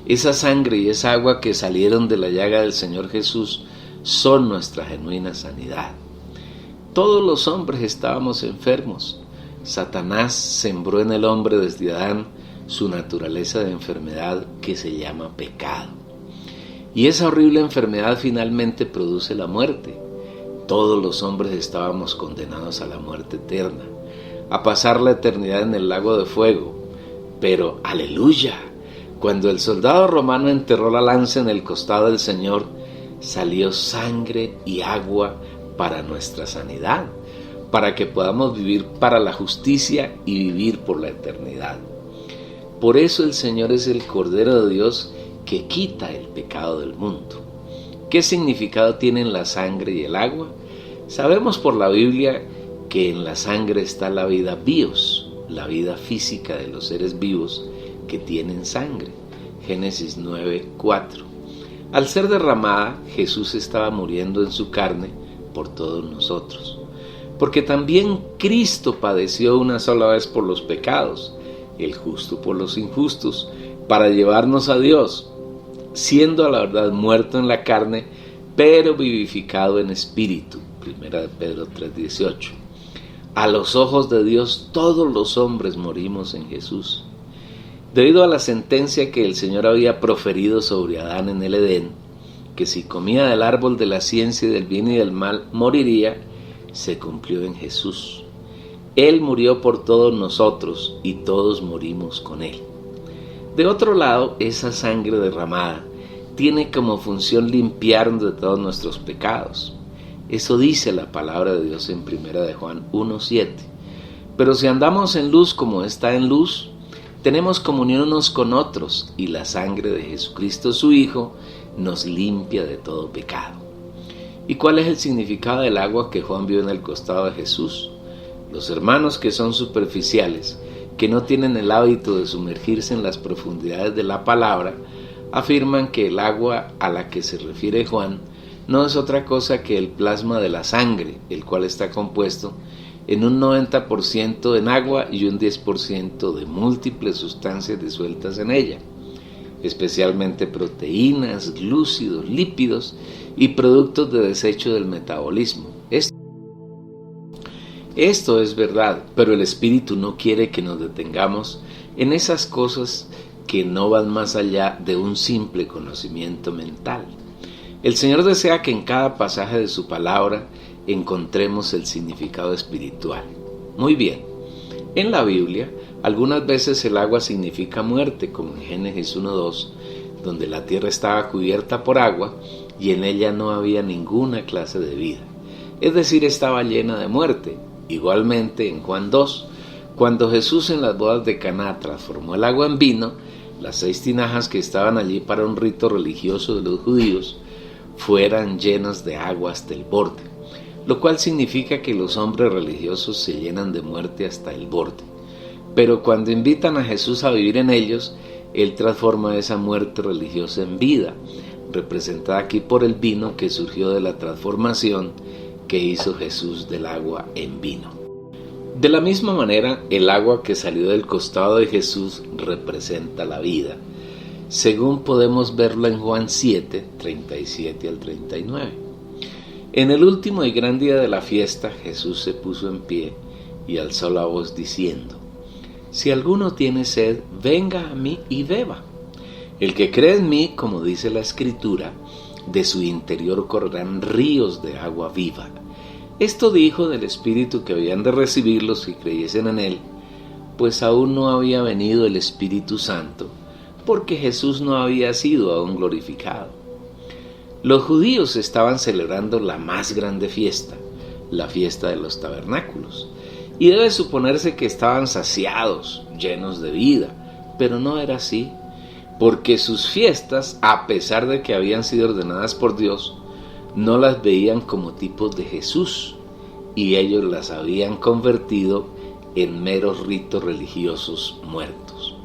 Esa sangre y esa agua que salieron de la llaga del Señor Jesús son nuestra genuina sanidad. Todos los hombres estábamos enfermos. Satanás sembró en el hombre desde Adán su naturaleza de enfermedad que se llama pecado. Y esa horrible enfermedad finalmente produce la muerte. Todos los hombres estábamos condenados a la muerte eterna, a pasar la eternidad en el lago de fuego. Pero, ¡aleluya! Cuando el soldado romano enterró la lanza en el costado del Señor, salió sangre y agua para nuestra sanidad, para que podamos vivir para la justicia y vivir por la eternidad. Por eso el Señor es el Cordero de Dios que quita el pecado del mundo. ¿Qué significado tienen la sangre y el agua? Sabemos por la Biblia que en la sangre está la vida bios, la vida física de los seres vivos que tienen sangre. Génesis 9:4. Al ser derramada, Jesús estaba muriendo en su carne por todos nosotros. Porque también Cristo padeció una sola vez por los pecados, el justo por los injustos, para llevarnos a Dios, siendo a la verdad muerto en la carne, pero vivificado en espíritu. 1 de Pedro 3:18. A los ojos de Dios todos los hombres morimos en Jesús. Debido a la sentencia que el Señor había proferido sobre Adán en el Edén, que si comía del árbol de la ciencia del bien y del mal moriría, se cumplió en Jesús. Él murió por todos nosotros y todos morimos con Él. De otro lado, esa sangre derramada tiene como función limpiarnos de todos nuestros pecados. Eso dice la palabra de Dios en 1 de Juan 1:7. Pero si andamos en luz como está en luz, tenemos comunión unos con otros y la sangre de Jesucristo su Hijo nos limpia de todo pecado. ¿Y cuál es el significado del agua que Juan vio en el costado de Jesús? Los hermanos que son superficiales, que no tienen el hábito de sumergirse en las profundidades de la palabra, afirman que el agua a la que se refiere Juan no es otra cosa que el plasma de la sangre, el cual está compuesto en un 90% en agua y un 10% de múltiples sustancias disueltas en ella, especialmente proteínas, glúcidos, lípidos y productos de desecho del metabolismo. Esto es verdad, pero el Espíritu no quiere que nos detengamos en esas cosas que no van más allá de un simple conocimiento mental. El Señor desea que en cada pasaje de su palabra encontremos el significado espiritual. Muy bien, en la Biblia algunas veces el agua significa muerte, como en Génesis 1:2, donde la tierra estaba cubierta por agua y en ella no había ninguna clase de vida, es decir, estaba llena de muerte. Igualmente en Juan 2, cuando Jesús en las bodas de Caná transformó el agua en vino, las 6 tinajas que estaban allí para un rito religioso de los judíos fueran llenas de agua hasta el borde, lo cual significa que los hombres religiosos se llenan de muerte hasta el borde. Pero cuando invitan a Jesús a vivir en ellos, Él transforma esa muerte religiosa en vida, representada aquí por el vino que surgió de la transformación que hizo Jesús del agua en vino. De la misma manera, el agua que salió del costado de Jesús representa la vida, según podemos verlo en Juan 7, 37 al 39. En el último y gran día de la fiesta, Jesús se puso en pie y alzó la voz diciendo: si alguno tiene sed, venga a mí y beba. El que cree en mí, como dice la Escritura, de su interior correrán ríos de agua viva. Esto dijo del Espíritu que habían de recibir los que creyesen en él, pues aún no había venido el Espíritu Santo, porque Jesús no había sido aún glorificado. Los judíos estaban celebrando la más grande fiesta, la fiesta de los tabernáculos, y debe suponerse que estaban saciados, llenos de vida, pero no era así, porque sus fiestas, a pesar de que habían sido ordenadas por Dios, no las veían como tipos de Jesús, y ellos las habían convertido en meros ritos religiosos muertos.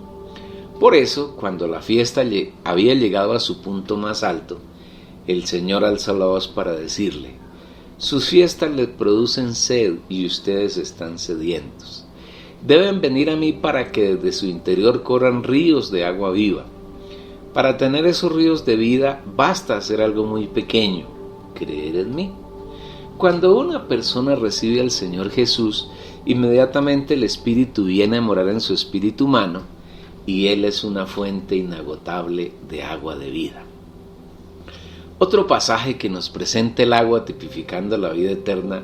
Por eso, cuando la fiesta había llegado a su punto más alto, el Señor alzó la voz para decirle: sus fiestas les producen sed y ustedes están sedientos. Deben venir a mí para que desde su interior corran ríos de agua viva. Para tener esos ríos de vida basta hacer algo muy pequeño: creer en mí. Cuando una persona recibe al Señor Jesús, inmediatamente el Espíritu viene a morar en su espíritu humano y Él es una fuente inagotable de agua de vida. Otro pasaje que nos presenta el agua tipificando la vida eterna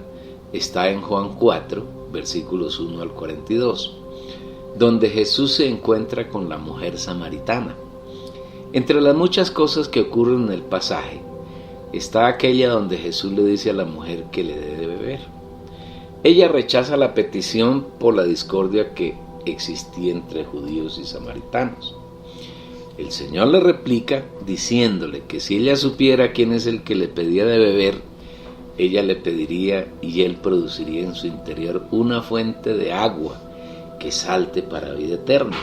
está en Juan 4, versículos 1 al 42, donde Jesús se encuentra con la mujer samaritana. Entre las muchas cosas que ocurren en el pasaje, está aquella donde Jesús le dice a la mujer que le dé de beber. Ella rechaza la petición por la discordia que existía entre judíos y samaritanos. El Señor le replica diciéndole que si ella supiera quién es el que le pedía de beber, ella le pediría y él produciría en su interior una fuente de agua que salte para vida eterna.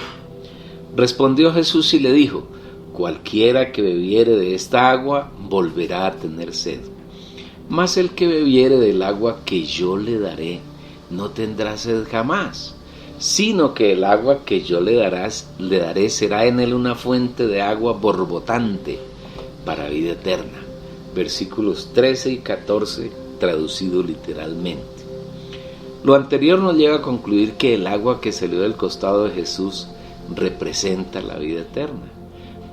Respondió Jesús y le dijo: cualquiera que bebiere de esta agua volverá a tener sed, mas el que bebiere del agua que yo le daré no tendrá sed jamás, sino que el agua que yo le daré será en él una fuente de agua borbotante para vida eterna. Versículos 13 y 14 traducido literalmente. Lo anterior nos lleva a concluir que el agua que salió del costado de Jesús representa la vida eterna.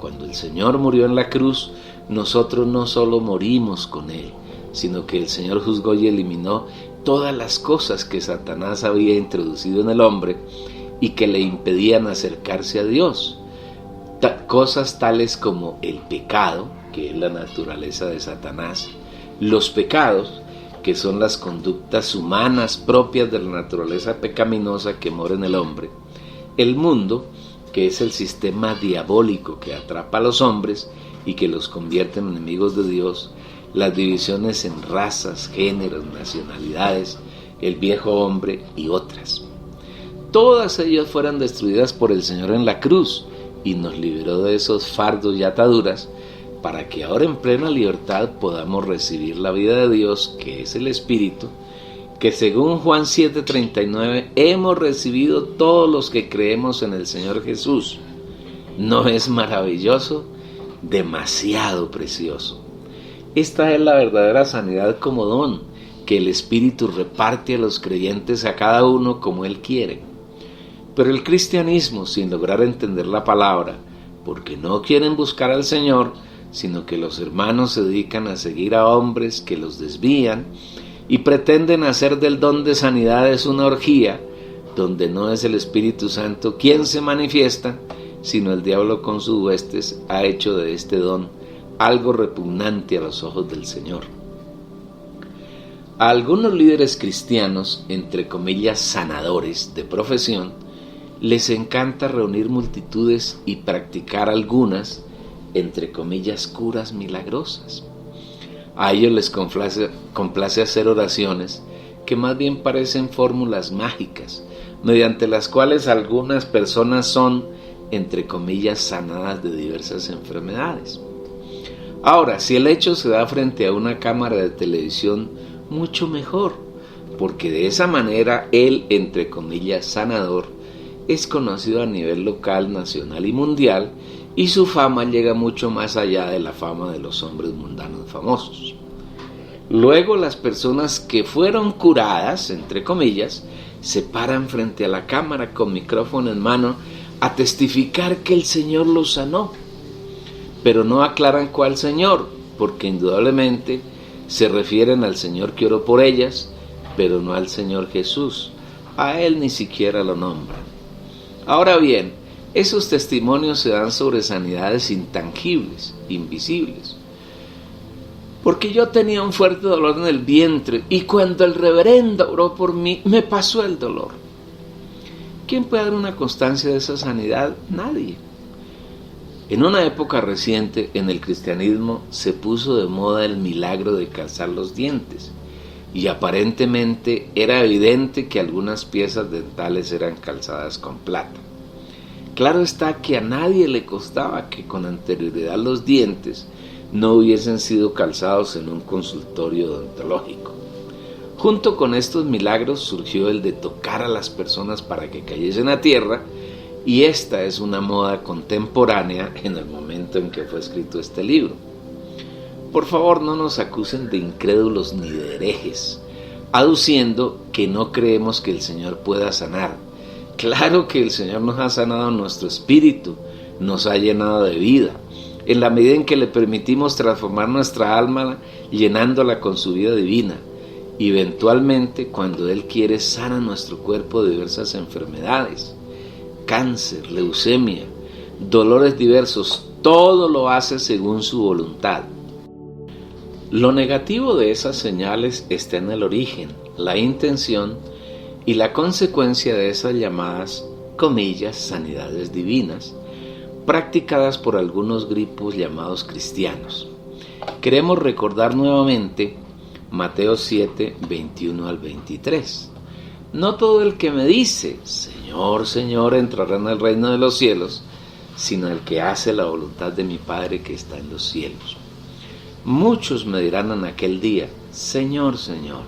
Cuando el Señor murió en la cruz, nosotros no solo morimos con Él, sino que el Señor juzgó y eliminó todas las cosas que Satanás había introducido en el hombre y que le impedían acercarse a Dios. Cosas tales como el pecado, que es la naturaleza de Satanás, los pecados, que son las conductas humanas propias de la naturaleza pecaminosa que mora en el hombre, el mundo, que es el sistema diabólico que atrapa a los hombres y que los convierte en enemigos de Dios, las divisiones en razas, géneros, nacionalidades, el viejo hombre y otras. Todas ellas fueron destruidas por el Señor en la cruz y nos liberó de esos fardos y ataduras para que ahora en plena libertad podamos recibir la vida de Dios, que es el Espíritu, que según Juan 7:39 hemos recibido todos los que creemos en el Señor Jesús. ¿No es maravilloso? Demasiado precioso. Esta es la verdadera sanidad como don, que el Espíritu reparte a los creyentes a cada uno como Él quiere. Pero el cristianismo, sin lograr entender la palabra, porque no quieren buscar al Señor, sino que los hermanos se dedican a seguir a hombres que los desvían y pretenden hacer del don de sanidades una orgía, donde no es el Espíritu Santo quien se manifiesta, sino el diablo con sus huestes ha hecho de este don algo repugnante a los ojos del Señor. A algunos líderes cristianos, entre comillas sanadores de profesión, les encanta reunir multitudes y practicar algunas, entre comillas, curas milagrosas. A ellos les complace hacer oraciones que más bien parecen fórmulas mágicas, mediante las cuales algunas personas son, entre comillas, sanadas de diversas enfermedades. Ahora, si el hecho se da frente a una cámara de televisión, mucho mejor, porque de esa manera el, entre comillas, sanador, es conocido a nivel local, nacional y mundial, y su fama llega mucho más allá de la fama de los hombres mundanos famosos. Luego las personas que fueron curadas, entre comillas, se paran frente a la cámara con micrófono en mano a testificar que el Señor los sanó. Pero no aclaran cuál Señor, porque indudablemente se refieren al Señor que oró por ellas, pero no al Señor Jesús. A Él ni siquiera lo nombran. Ahora bien, esos testimonios se dan sobre sanidades intangibles, invisibles. Porque yo tenía un fuerte dolor en el vientre y cuando el reverendo oró por mí, me pasó el dolor. ¿Quién puede dar una constancia de esa sanidad? Nadie. En una época reciente en el cristianismo se puso de moda el milagro de calzar los dientes y aparentemente era evidente que algunas piezas dentales eran calzadas con plata. Claro está que a nadie le costaba que con anterioridad los dientes no hubiesen sido calzados en un consultorio odontológico. Junto con estos milagros surgió el de tocar a las personas para que cayesen a tierra, y esta es una moda contemporánea en el momento en que fue escrito este libro. Por favor, no nos acusen de incrédulos ni de herejes, aduciendo que no creemos que el Señor pueda sanar. Claro que el Señor nos ha sanado nuestro espíritu, nos ha llenado de vida, en la medida en que le permitimos transformar nuestra alma llenándola con su vida divina. Eventualmente, cuando Él quiere, sana nuestro cuerpo de diversas enfermedades, cáncer, leucemia, dolores diversos, todo lo hace según su voluntad. Lo negativo de esas señales está en el origen, la intención y la consecuencia de esas llamadas, comillas, sanidades divinas, practicadas por algunos grupos llamados cristianos. Queremos recordar nuevamente Mateo 7, 21 al 23. No todo el que me dice, Señor, Señor, entrará en el reino de los cielos, sino el que hace la voluntad de mi Padre que está en los cielos. Muchos me dirán en aquel día, Señor, Señor,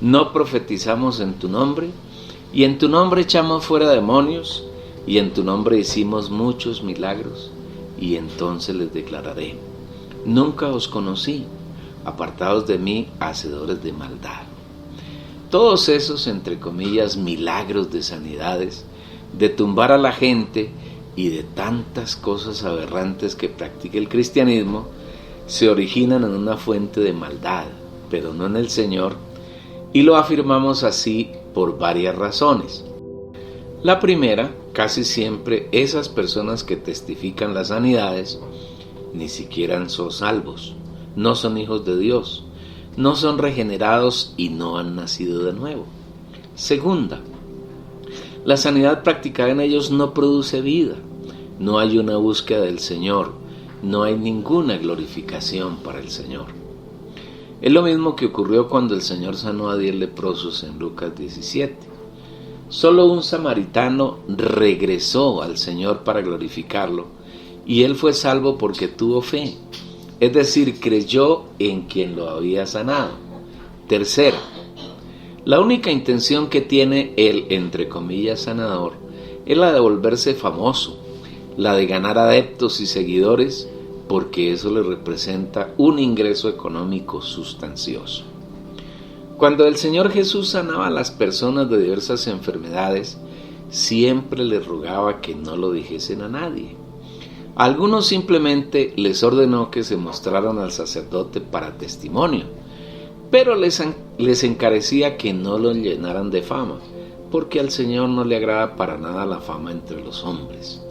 ¿no profetizamos en tu nombre? Y en tu nombre echamos fuera demonios, y en tu nombre hicimos muchos milagros. Y entonces les declararé, nunca os conocí, apartados de mí, hacedores de maldad. Todos esos, entre comillas, milagros de sanidades, de tumbar a la gente y de tantas cosas aberrantes que practica el cristianismo, se originan en una fuente de maldad, pero no en el Señor, y lo afirmamos así por varias razones. La primera, casi siempre esas personas que testifican las sanidades ni siquiera son salvos, no son hijos de Dios, no son regenerados y no han nacido de nuevo. Segunda, la sanidad practicada en ellos no produce vida, no hay una búsqueda del Señor, no hay ninguna glorificación para el Señor. Es lo mismo que ocurrió cuando el Señor sanó a 10 leprosos en Lucas 17. Solo un samaritano regresó al Señor para glorificarlo, y él fue salvo porque tuvo fe, es decir, creyó en quien lo había sanado. Tercera, la única intención que tiene el, entre comillas, sanador, es la de volverse famoso, la de ganar adeptos y seguidores, porque eso le representa un ingreso económico sustancioso. Cuando el Señor Jesús sanaba a las personas de diversas enfermedades, siempre les rogaba que no lo dijesen a nadie. A algunos simplemente les ordenó que se mostraran al sacerdote para testimonio, pero les encarecía que no lo llenaran de fama, porque al Señor no le agrada para nada la fama entre los hombres.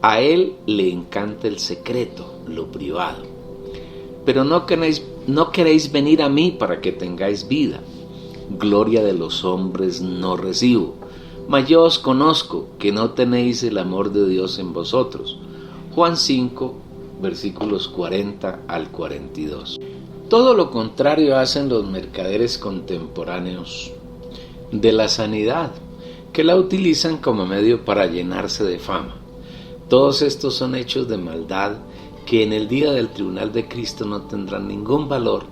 A Él le encanta el secreto, lo privado. Pero no queréis venir a mí para que tengáis vida. Gloria de los hombres no recibo, mas yo os conozco que no tenéis el amor de Dios en vosotros. Juan 5, versículos 40 al 42. Todo lo contrario hacen los mercaderes contemporáneos de la sanidad, que la utilizan como medio para llenarse de fama. Todos estos son hechos de maldad que en el día del tribunal de Cristo no tendrán ningún valor,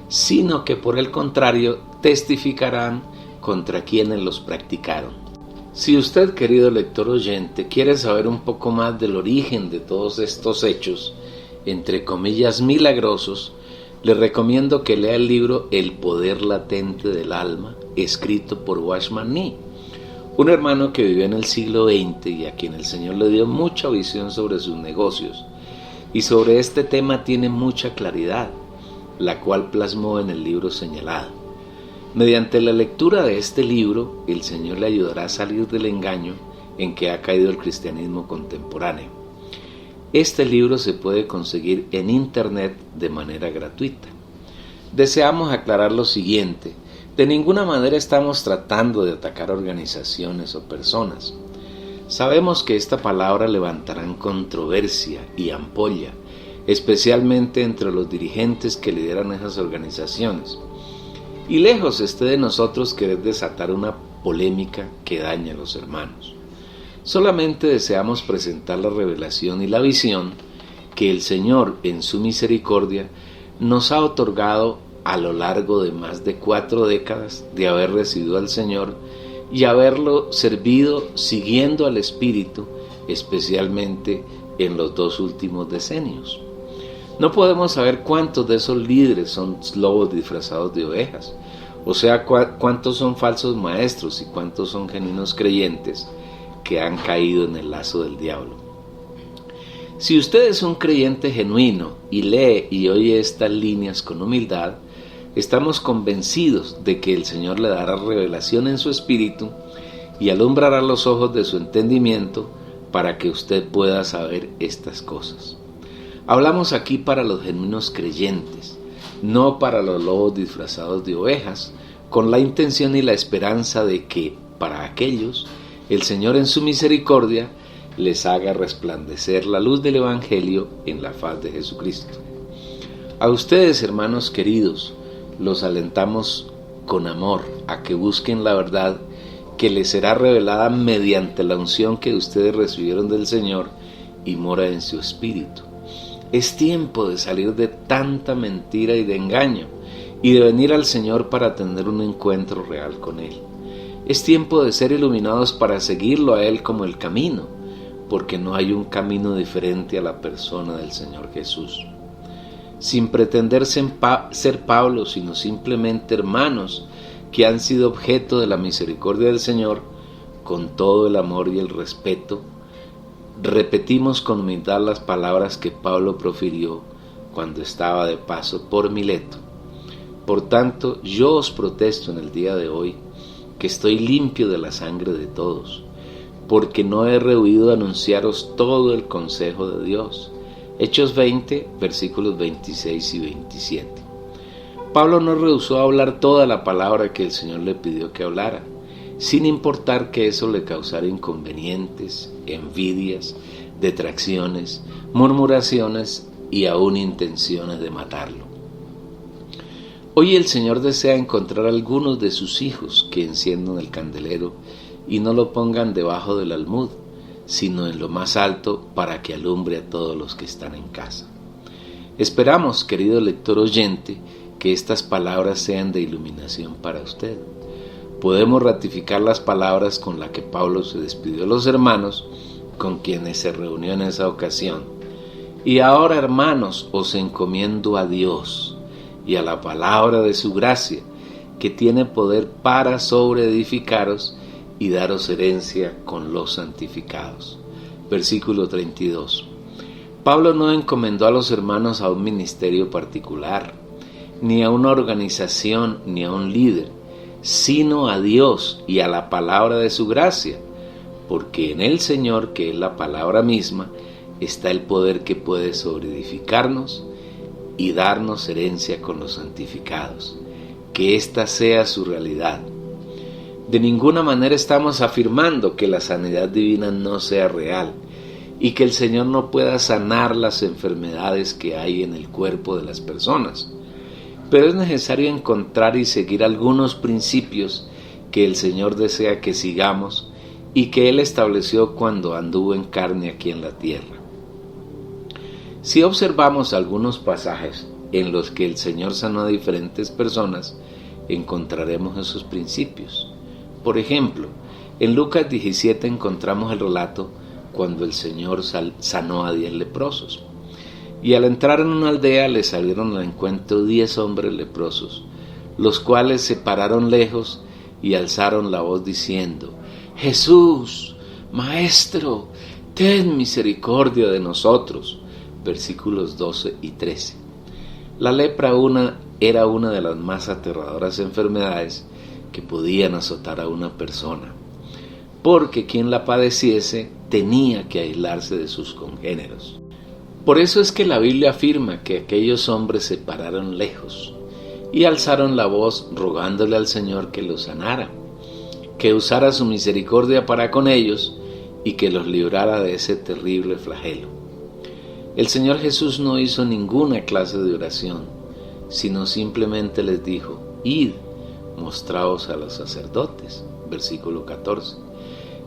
sino que por el contrario testificarán contra quienes los practicaron. Si usted, querido lector oyente, quiere saber un poco más del origen de todos estos hechos, entre comillas milagrosos, Le recomiendo que lea el libro El poder latente del alma, escrito por Watchman Nee, un hermano que vivió en el siglo XX y a quien el Señor le dio mucha visión sobre sus negocios, y sobre este tema tiene mucha claridad, la cual plasmó en el libro señalado. Mediante la lectura de este libro, el Señor le ayudará a salir del engaño en que ha caído el cristianismo contemporáneo. Este libro se puede conseguir en internet de manera gratuita. Deseamos aclarar lo siguiente: de ninguna manera estamos tratando de atacar organizaciones o personas. Sabemos que esta palabra levantará controversia y ampolla, especialmente entre los dirigentes que lideran esas organizaciones. Y lejos esté de nosotros querer desatar una polémica que dañe a los hermanos. Solamente deseamos presentar la revelación y la visión que el Señor, en su misericordia, nos ha otorgado a lo largo de más de 4 décadas de haber recibido al Señor y haberlo servido siguiendo al Espíritu, especialmente en los 2 últimos decenios. No podemos saber cuántos de esos líderes son lobos disfrazados de ovejas, o sea, cuántos son falsos maestros y cuántos son genuinos creyentes que han caído en el lazo del diablo. Si usted es un creyente genuino y lee y oye estas líneas con humildad, estamos convencidos de que el Señor le dará revelación en su espíritu y alumbrará los ojos de su entendimiento para que usted pueda saber estas cosas. Hablamos aquí para los genuinos creyentes, no para los lobos disfrazados de ovejas, con la intención y la esperanza de que, para aquellos, el Señor en su misericordia les haga resplandecer la luz del Evangelio en la faz de Jesucristo. A ustedes, hermanos queridos, los alentamos con amor a que busquen la verdad que les será revelada mediante la unción que ustedes recibieron del Señor y mora en su espíritu. Es tiempo de salir de tanta mentira y de engaño y de venir al Señor para tener un encuentro real con Él. Es tiempo de ser iluminados para seguirlo a Él como el camino, porque no hay un camino diferente a la persona del Señor Jesús. Sin pretender ser Pablo, sino simplemente hermanos que han sido objeto de la misericordia del Señor, con todo el amor y el respeto, repetimos con humildad las palabras que Pablo profirió cuando estaba de paso por Mileto. Por tanto, yo os protesto en el día de hoy que estoy limpio de la sangre de todos, porque no he rehuido anunciaros todo el consejo de Dios. Hechos 20, versículos 26 y 27. Pablo no rehusó hablar toda la palabra que el Señor le pidió que hablara, sin importar que eso le causara inconvenientes, envidias, detracciones, murmuraciones y aún intenciones de matarlo. Hoy el Señor desea encontrar a algunos de sus hijos que enciendan el candelero y no lo pongan debajo del almud, sino en lo más alto para que alumbre a todos los que están en casa. Esperamos, querido lector oyente, que estas palabras sean de iluminación para usted. Podemos ratificar las palabras con las que Pablo se despidió de los hermanos con quienes se reunió en esa ocasión. Y ahora, hermanos, os encomiendo a Dios y a la palabra de su gracia, que tiene poder para sobreedificaros y daros herencia con los santificados. Versículo 32. Pablo no encomendó a los hermanos a un ministerio particular, ni a una organización, ni a un líder, sino a Dios y a la palabra de su gracia, porque en el Señor, que es la palabra misma, está el poder que puede sobreedificarnos y darnos herencia con los santificados. Que esta sea su realidad. De ninguna manera estamos afirmando que la sanidad divina no sea real y que el Señor no pueda sanar las enfermedades que hay en el cuerpo de las personas. Pero es necesario encontrar y seguir algunos principios que el Señor desea que sigamos y que Él estableció cuando anduvo en carne aquí en la tierra. Si observamos algunos pasajes en los que el Señor sanó a diferentes personas, encontraremos esos principios. Por ejemplo, en Lucas 17 encontramos el relato cuando el Señor sanó a 10 leprosos. Y al entrar en una aldea le salieron al encuentro 10 hombres leprosos, los cuales se pararon lejos y alzaron la voz diciendo: Jesús, Maestro, ten misericordia de nosotros. Versículos 12 y 13. La lepra era una de las más aterradoras enfermedades que podían azotar a una persona, porque quien la padeciese tenía que aislarse de sus congéneros. Por eso es que la Biblia afirma que aquellos hombres se pararon lejos y alzaron la voz rogándole al Señor que los sanara, que usara su misericordia para con ellos y que los librara de ese terrible flagelo. El Señor Jesús no hizo ninguna clase de oración, sino simplemente les dijo: id, mostraos a los sacerdotes. Versículo 14.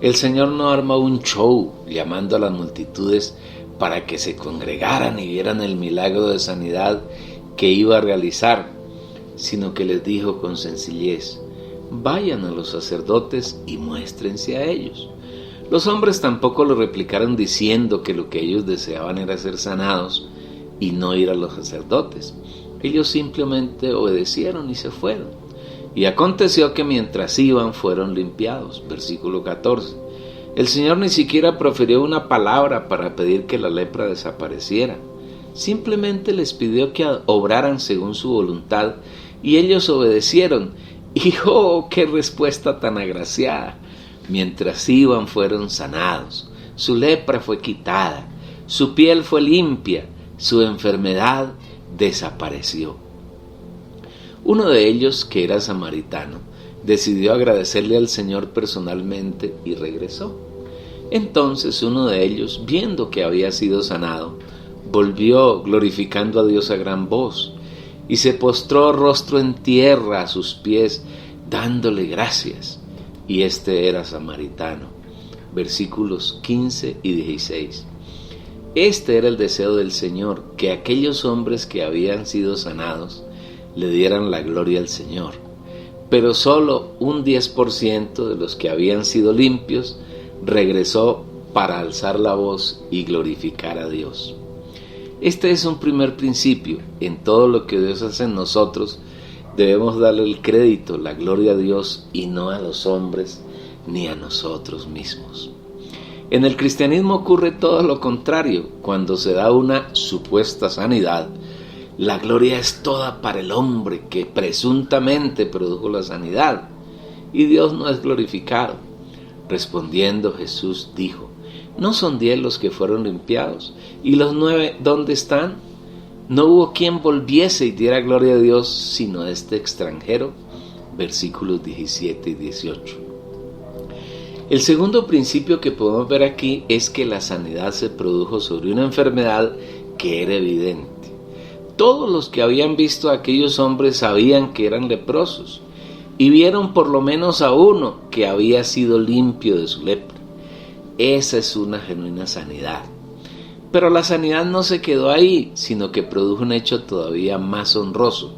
El Señor no arma un show llamando a las multitudes para que se congregaran y vieran el milagro de sanidad que iba a realizar, sino que les dijo con sencillez: vayan a los sacerdotes y muéstrense a ellos. Los hombres tampoco lo replicaron diciendo que lo que ellos deseaban era ser sanados y no ir a los sacerdotes. Ellos simplemente obedecieron y se fueron. Y aconteció que mientras iban fueron limpiados. Versículo 14. El Señor ni siquiera profirió una palabra para pedir que la lepra desapareciera. Simplemente les pidió que obraran según su voluntad y ellos obedecieron. Y ¡oh, qué respuesta tan agraciada! Mientras iban fueron sanados, su lepra fue quitada, su piel fue limpia, su enfermedad desapareció. Uno de ellos, que era samaritano, decidió agradecerle al Señor personalmente y regresó. Entonces uno de ellos, viendo que había sido sanado, volvió glorificando a Dios a gran voz y se postró rostro en tierra a sus pies, dándole gracias. Y este era samaritano. Versículos 15 y 16. Este era el deseo del Señor, que aquellos hombres que habían sido sanados le dieran la gloria al Señor. Pero solo un 10% de los que habían sido limpios regresó para alzar la voz y glorificar a Dios. Este es un primer principio. En todo lo que Dios hace en nosotros, debemos darle el crédito, la gloria a Dios y no a los hombres ni a nosotros mismos. En el cristianismo ocurre todo lo contrario. Cuando se da una supuesta sanidad, la gloria es toda para el hombre que presuntamente produjo la sanidad y Dios no es glorificado. Respondiendo, Jesús dijo: ¿no son 10 los que fueron limpiados? ¿Y los 9 dónde están? No hubo quien volviese y diera gloria a Dios sino este extranjero. Versículos 17 y 18. El segundo principio que podemos ver aquí es que la sanidad se produjo sobre una enfermedad que era evidente. Todos los que habían visto a aquellos hombres sabían que eran leprosos y vieron por lo menos a uno que había sido limpio de su lepra. Esa es una genuina sanidad. Pero la sanidad no se quedó ahí, sino que produjo un hecho todavía más honroso.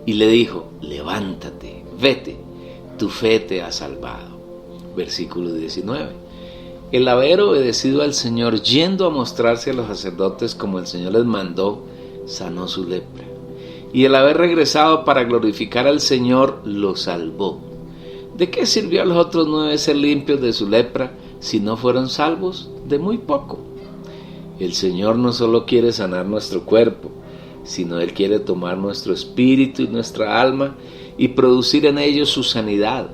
Y le dijo: levántate, vete, tu fe te ha salvado. Versículo 19. El haber obedecido al Señor, yendo a mostrarse a los sacerdotes como el Señor les mandó, sanó su lepra. Y el haber regresado para glorificar al Señor, lo salvó. ¿De qué sirvió a los otros 9 ser limpios de su lepra si no fueron salvos? De muy poco. El Señor no solo quiere sanar nuestro cuerpo, sino Él quiere tomar nuestro espíritu y nuestra alma y producir en ellos su sanidad.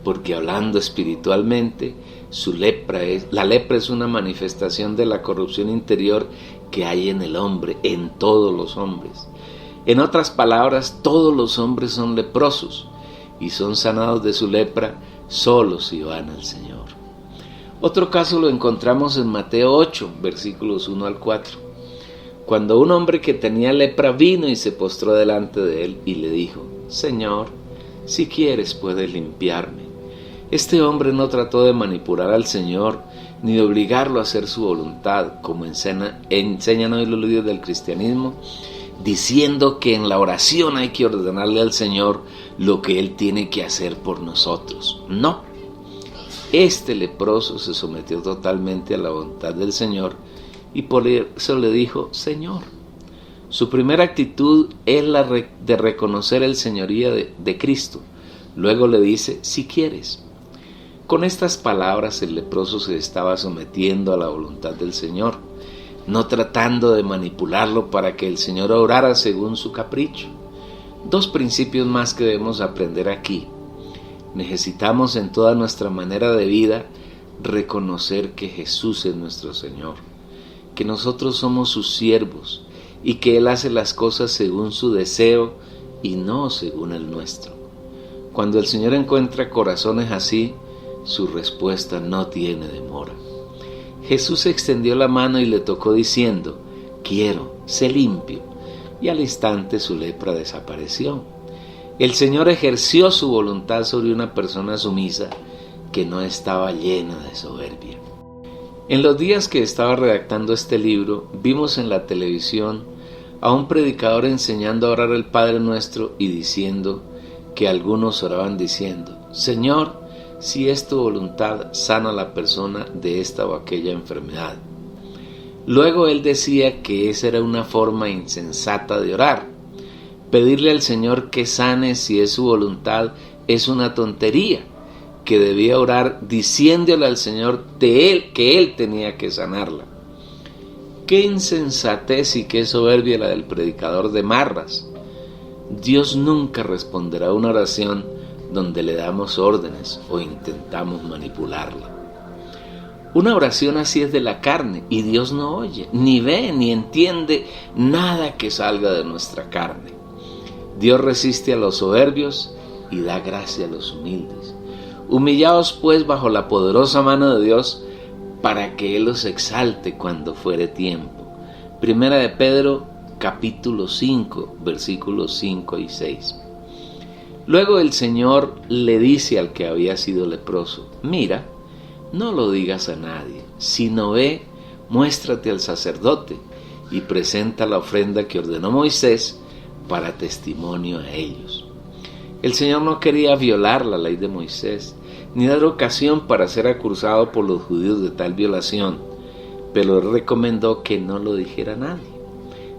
Porque hablando espiritualmente, la lepra es una manifestación de la corrupción interior que hay en el hombre, en todos los hombres. En otras palabras, todos los hombres son leprosos y son sanados de su lepra solo si van al Señor. Otro caso lo encontramos en Mateo 8, versículos 1 al 4. Cuando un hombre que tenía lepra vino y se postró delante de él y le dijo: Señor, si quieres puedes limpiarme. Este hombre no trató de manipular al Señor ni de obligarlo a hacer su voluntad, como enseñan hoy los líderes del cristianismo, diciendo que en la oración hay que ordenarle al Señor lo que Él tiene que hacer por nosotros. No. Este leproso se sometió totalmente a la voluntad del Señor y por eso le dijo Señor. Su primera actitud es la de reconocer el señorío de Cristo. Luego le dice, si quieres. Con estas palabras el leproso se estaba sometiendo a la voluntad del Señor, no tratando de manipularlo para que el Señor obrara según su capricho. Dos principios más que debemos aprender aquí. Necesitamos en toda nuestra manera de vida reconocer que Jesús es nuestro Señor, que nosotros somos sus siervos y que Él hace las cosas según su deseo y no según el nuestro. Cuando el Señor encuentra corazones así, su respuesta no tiene demora. Jesús extendió la mano y le tocó diciendo, quiero, sé limpio, y al instante su lepra desapareció. El Señor ejerció su voluntad sobre una persona sumisa que no estaba llena de soberbia. En los días que estaba redactando este libro, vimos en la televisión a un predicador enseñando a orar el Padre Nuestro y diciendo que algunos oraban diciendo, Señor, si es tu voluntad, sana a la persona de esta o aquella enfermedad. Luego él decía que esa era una forma insensata de orar. Pedirle al Señor que sane si es su voluntad es una tontería, que debía orar diciéndole al Señor que Él tenía que sanarla. Qué insensatez y qué soberbia la del predicador de Marras. Dios nunca responderá a una oración donde le damos órdenes o intentamos manipularla. Una oración así es de la carne y Dios no oye, ni ve, ni entiende nada que salga de nuestra carne. Dios resiste a los soberbios y da gracia a los humildes. Humillaos pues bajo la poderosa mano de Dios para que Él los exalte cuando fuere tiempo. Primera de Pedro capítulo 5 versículos 5 y 6. Luego el Señor le dice al que había sido leproso, mira, no lo digas a nadie, sino ve, muéstrate al sacerdote y presenta la ofrenda que ordenó Moisés para testimonio a ellos. El Señor no quería violar la ley de Moisés, ni dar ocasión para ser acusado por los judíos de tal violación, pero Él recomendó que no lo dijera nadie.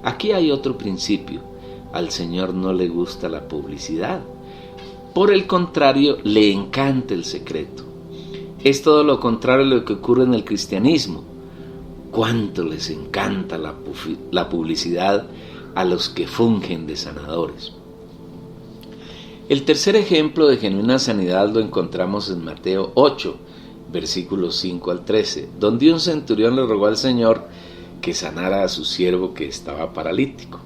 Aquí hay otro principio, al Señor no le gusta la publicidad. Por el contrario, le encanta el secreto. Es todo lo contrario a lo que ocurre en el cristianismo. Cuánto les encanta la publicidad a los que fungen de sanadores. El tercer ejemplo de genuina sanidad lo encontramos en Mateo 8, versículos 5 al 13, donde un centurión le rogó al Señor que sanara a su siervo que estaba paralítico.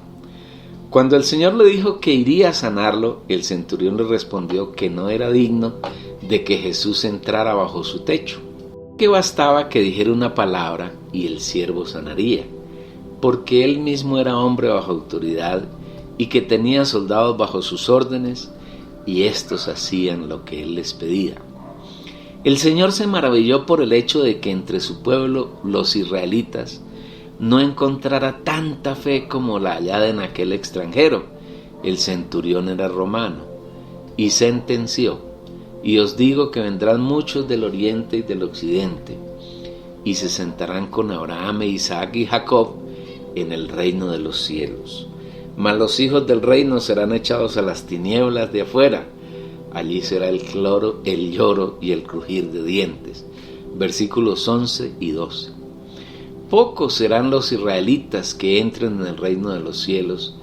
Cuando el Señor le dijo que iría a sanarlo, el centurión le respondió que no era digno de que Jesús entrara bajo su techo, que bastaba que dijera una palabra y el siervo sanaría, porque él mismo era hombre bajo autoridad y que tenía soldados bajo sus órdenes, y éstos hacían lo que él les pedía. El Señor se maravilló por el hecho de que entre su pueblo, los israelitas, no encontrara tanta fe como la hallada en aquel extranjero. El centurión era romano, y sentenció, y os digo que vendrán muchos del oriente y del occidente, y se sentarán con Abraham, Isaac y Jacob en el reino de los cielos. Mas los hijos del reino serán echados a las tinieblas de afuera. Allí será el lloro y el crujir de dientes. Versículos 11 y 12. Pocos serán los israelitas que entren en el reino de los cielos,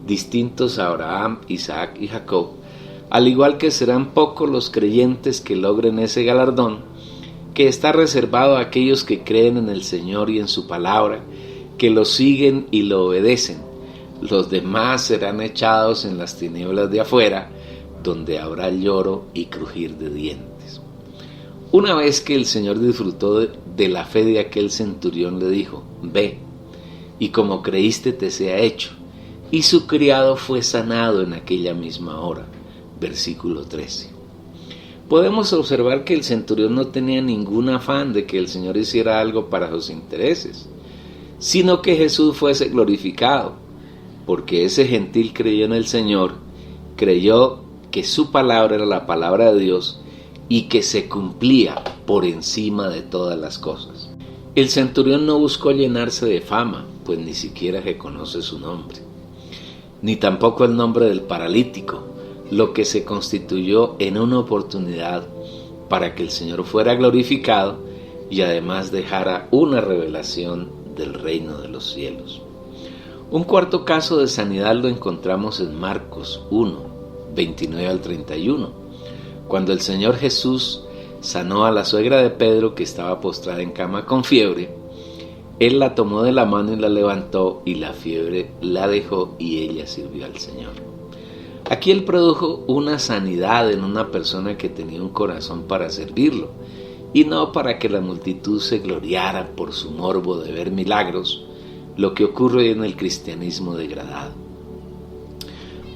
distintos a Abraham, Isaac y Jacob, al igual que serán pocos los creyentes que logren ese galardón, que está reservado a aquellos que creen en el Señor y en su palabra, que lo siguen y lo obedecen. Los demás serán echados en las tinieblas de afuera, donde habrá lloro y crujir de dientes. Una vez que el Señor disfrutó de la fe de aquel centurión, le dijo, ve, y como creíste te sea hecho. Y su criado fue sanado en aquella misma hora. Versículo 13. Podemos observar que el centurión no tenía ningún afán de que el Señor hiciera algo para sus intereses, sino que Jesús fuese glorificado, porque ese gentil creyó en el Señor, creyó que su palabra era la palabra de Dios y que se cumplía por encima de todas las cosas. El centurión no buscó llenarse de fama, pues ni siquiera reconoce su nombre, ni tampoco el nombre del paralítico, lo que se constituyó en una oportunidad para que el Señor fuera glorificado y además dejara una revelación del reino de los cielos. Un cuarto caso de sanidad lo encontramos en Marcos 1, 29 al 31, cuando el Señor Jesús sanó a la suegra de Pedro, que estaba postrada en cama con fiebre. Él la tomó de la mano y la levantó, y la fiebre la dejó y ella sirvió al Señor. Aquí Él produjo una sanidad en una persona que tenía un corazón para servirlo, y no para que la multitud se gloriara por su morbo de ver milagros, lo que ocurre hoy en el cristianismo degradado.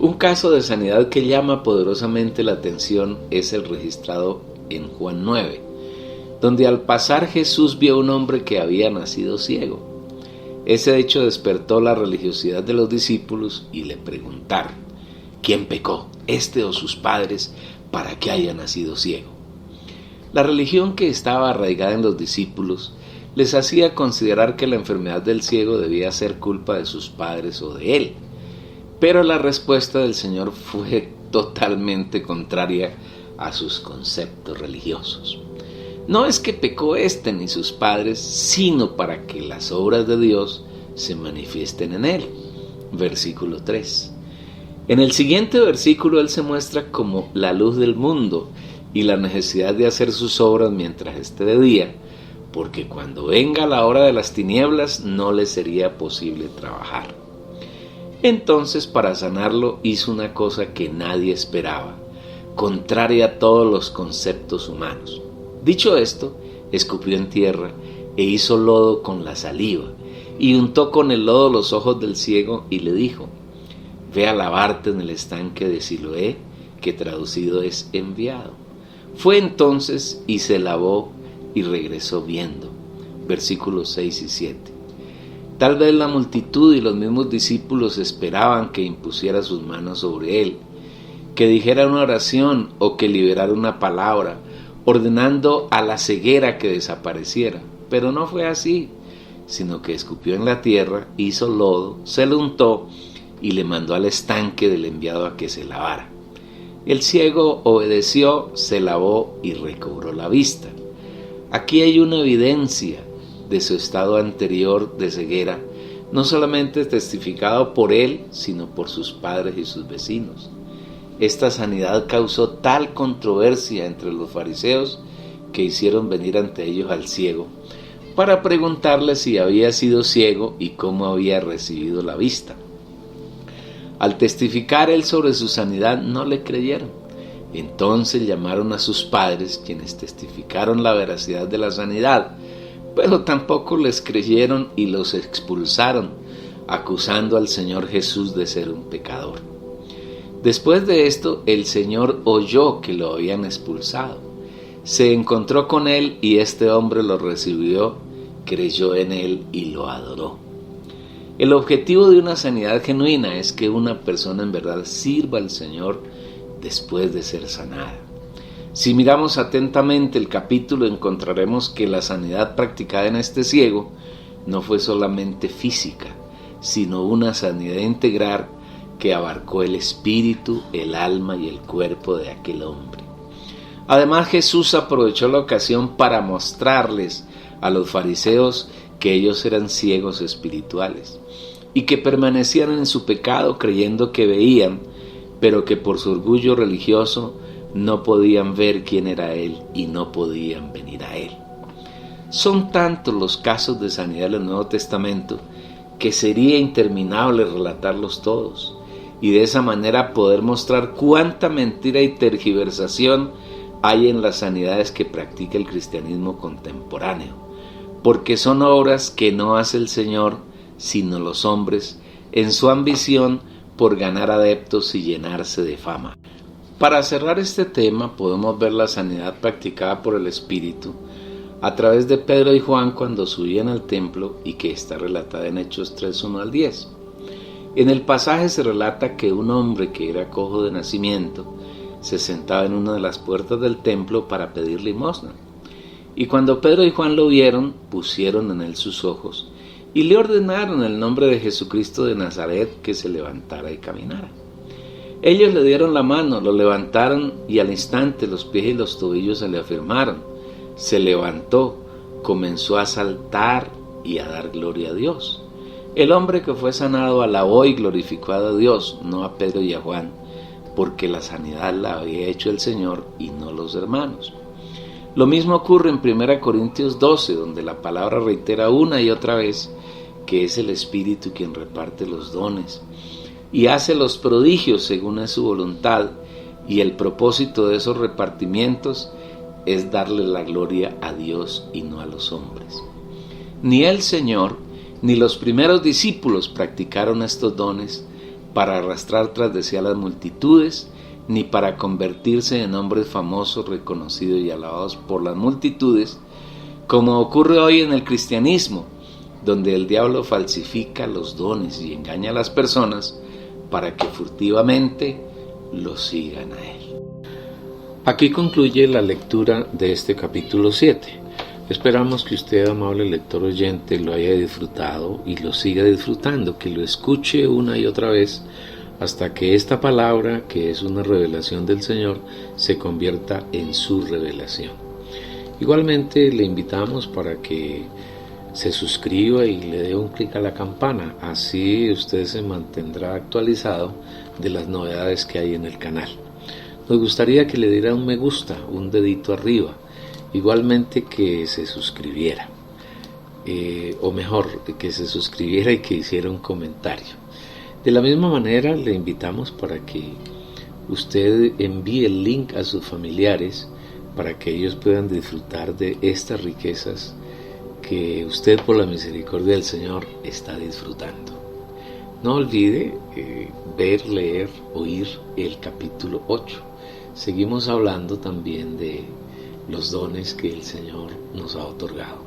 Un caso de sanidad que llama poderosamente la atención es el registrado en Juan 9, donde al pasar Jesús vio a un hombre que había nacido ciego. Ese hecho despertó la religiosidad de los discípulos y le preguntaron: ¿quién pecó, este o sus padres, para que haya nacido ciego? La religión que estaba arraigada en los discípulos les hacía considerar que la enfermedad del ciego debía ser culpa de sus padres o de él. Pero la respuesta del Señor fue totalmente contraria a sus conceptos religiosos. No es que pecó este ni sus padres, sino para que las obras de Dios se manifiesten en él. Versículo 3. En el siguiente versículo Él se muestra como la luz del mundo y la necesidad de hacer sus obras mientras esté de día, porque cuando venga la hora de las tinieblas no le sería posible trabajar. Entonces, para sanarlo, hizo una cosa que nadie esperaba, contraria a todos los conceptos humanos. Dicho esto, escupió en tierra e hizo lodo con la saliva, y untó con el lodo los ojos del ciego y le dijo: ve a lavarte en el estanque de Siloé, que traducido es enviado. Fue entonces y se lavó y regresó viendo. Versículos 6 y 7. Tal vez la multitud y los mismos discípulos esperaban que impusiera sus manos sobre él, que dijera una oración o que liberara una palabra, ordenando a la ceguera que desapareciera. Pero no fue así, sino que escupió en la tierra, hizo lodo, se lo untó y le mandó al estanque del enviado a que se lavara. El ciego obedeció, se lavó y recobró la vista. Aquí hay una evidencia de su estado anterior de ceguera, no solamente testificado por él, sino por sus padres y sus vecinos. Esta sanidad causó tal controversia entre los fariseos que hicieron venir ante ellos al ciego para preguntarle si había sido ciego y cómo había recibido la vista. Al testificar él sobre su sanidad, no le creyeron. Entonces llamaron a sus padres, quienes testificaron la veracidad de la sanidad, pero tampoco les creyeron y los expulsaron, acusando al Señor Jesús de ser un pecador. Después de esto, el Señor oyó que lo habían expulsado. Se encontró con él y este hombre lo recibió, creyó en él y lo adoró. El objetivo de una sanidad genuina es que una persona en verdad sirva al Señor después de ser sanada. Si miramos atentamente el capítulo, encontraremos que la sanidad practicada en este ciego no fue solamente física, sino una sanidad integral que abarcó el espíritu, el alma y el cuerpo de aquel hombre. Además, Jesús aprovechó la ocasión para mostrarles a los fariseos que ellos eran ciegos espirituales y que permanecían en su pecado creyendo que veían, pero que por su orgullo religioso no podían ver quién era Él y no podían venir a Él. Son tantos los casos de sanidad del Nuevo Testamento que sería interminable relatarlos todos y de esa manera poder mostrar cuánta mentira y tergiversación hay en las sanidades que practica el cristianismo contemporáneo, porque son obras que no hace el Señor sino los hombres en su ambición por ganar adeptos y llenarse de fama. Para cerrar este tema, podemos ver la sanidad practicada por el Espíritu a través de Pedro y Juan cuando subían al templo y que está relatada en Hechos 3, 1 al 10. En el pasaje se relata que un hombre que era cojo de nacimiento se sentaba en una de las puertas del templo para pedir limosna. Y cuando Pedro y Juan lo vieron, pusieron en él sus ojos y le ordenaron en el nombre de Jesucristo de Nazaret que se levantara y caminara. Ellos le dieron la mano, lo levantaron y al instante los pies y los tobillos se le afirmaron. Se levantó, comenzó a saltar y a dar gloria a Dios. El hombre que fue sanado alabó y glorificó a Dios, no a Pedro y a Juan, porque la sanidad la había hecho el Señor y no los hermanos. Lo mismo ocurre en 1 Corintios 12, donde la palabra reitera una y otra vez que es el Espíritu quien reparte los dones y hace los prodigios según es su voluntad, y el propósito de esos repartimientos es darle la gloria a Dios y no a los hombres. Ni el Señor ni los primeros discípulos practicaron estos dones para arrastrar tras de sí a las multitudes, ni para convertirse en hombres famosos, reconocidos y alabados por las multitudes, como ocurre hoy en el cristianismo, donde el diablo falsifica los dones y engaña a las personas para que furtivamente los sigan a él. Aquí concluye la lectura de este capítulo 7. Esperamos que usted, amable lector oyente, lo haya disfrutado y lo siga disfrutando, que lo escuche una y otra vez hasta que esta palabra, que es una revelación del Señor, se convierta en su revelación. Igualmente le invitamos para que se suscriba y le dé un clic a la campana, así usted se mantendrá actualizado de las novedades que hay en el canal. Nos gustaría que le diera un me gusta, un dedito arriba, igualmente que se suscribiera, o mejor, que se suscribiera y que hiciera un comentario. De la misma manera le invitamos para que usted envíe el link a sus familiares para que ellos puedan disfrutar de estas riquezas que usted, por la misericordia del Señor, está disfrutando. No olvide ver, leer, oír el capítulo 8. Seguimos hablando también de los dones que el Señor nos ha otorgado.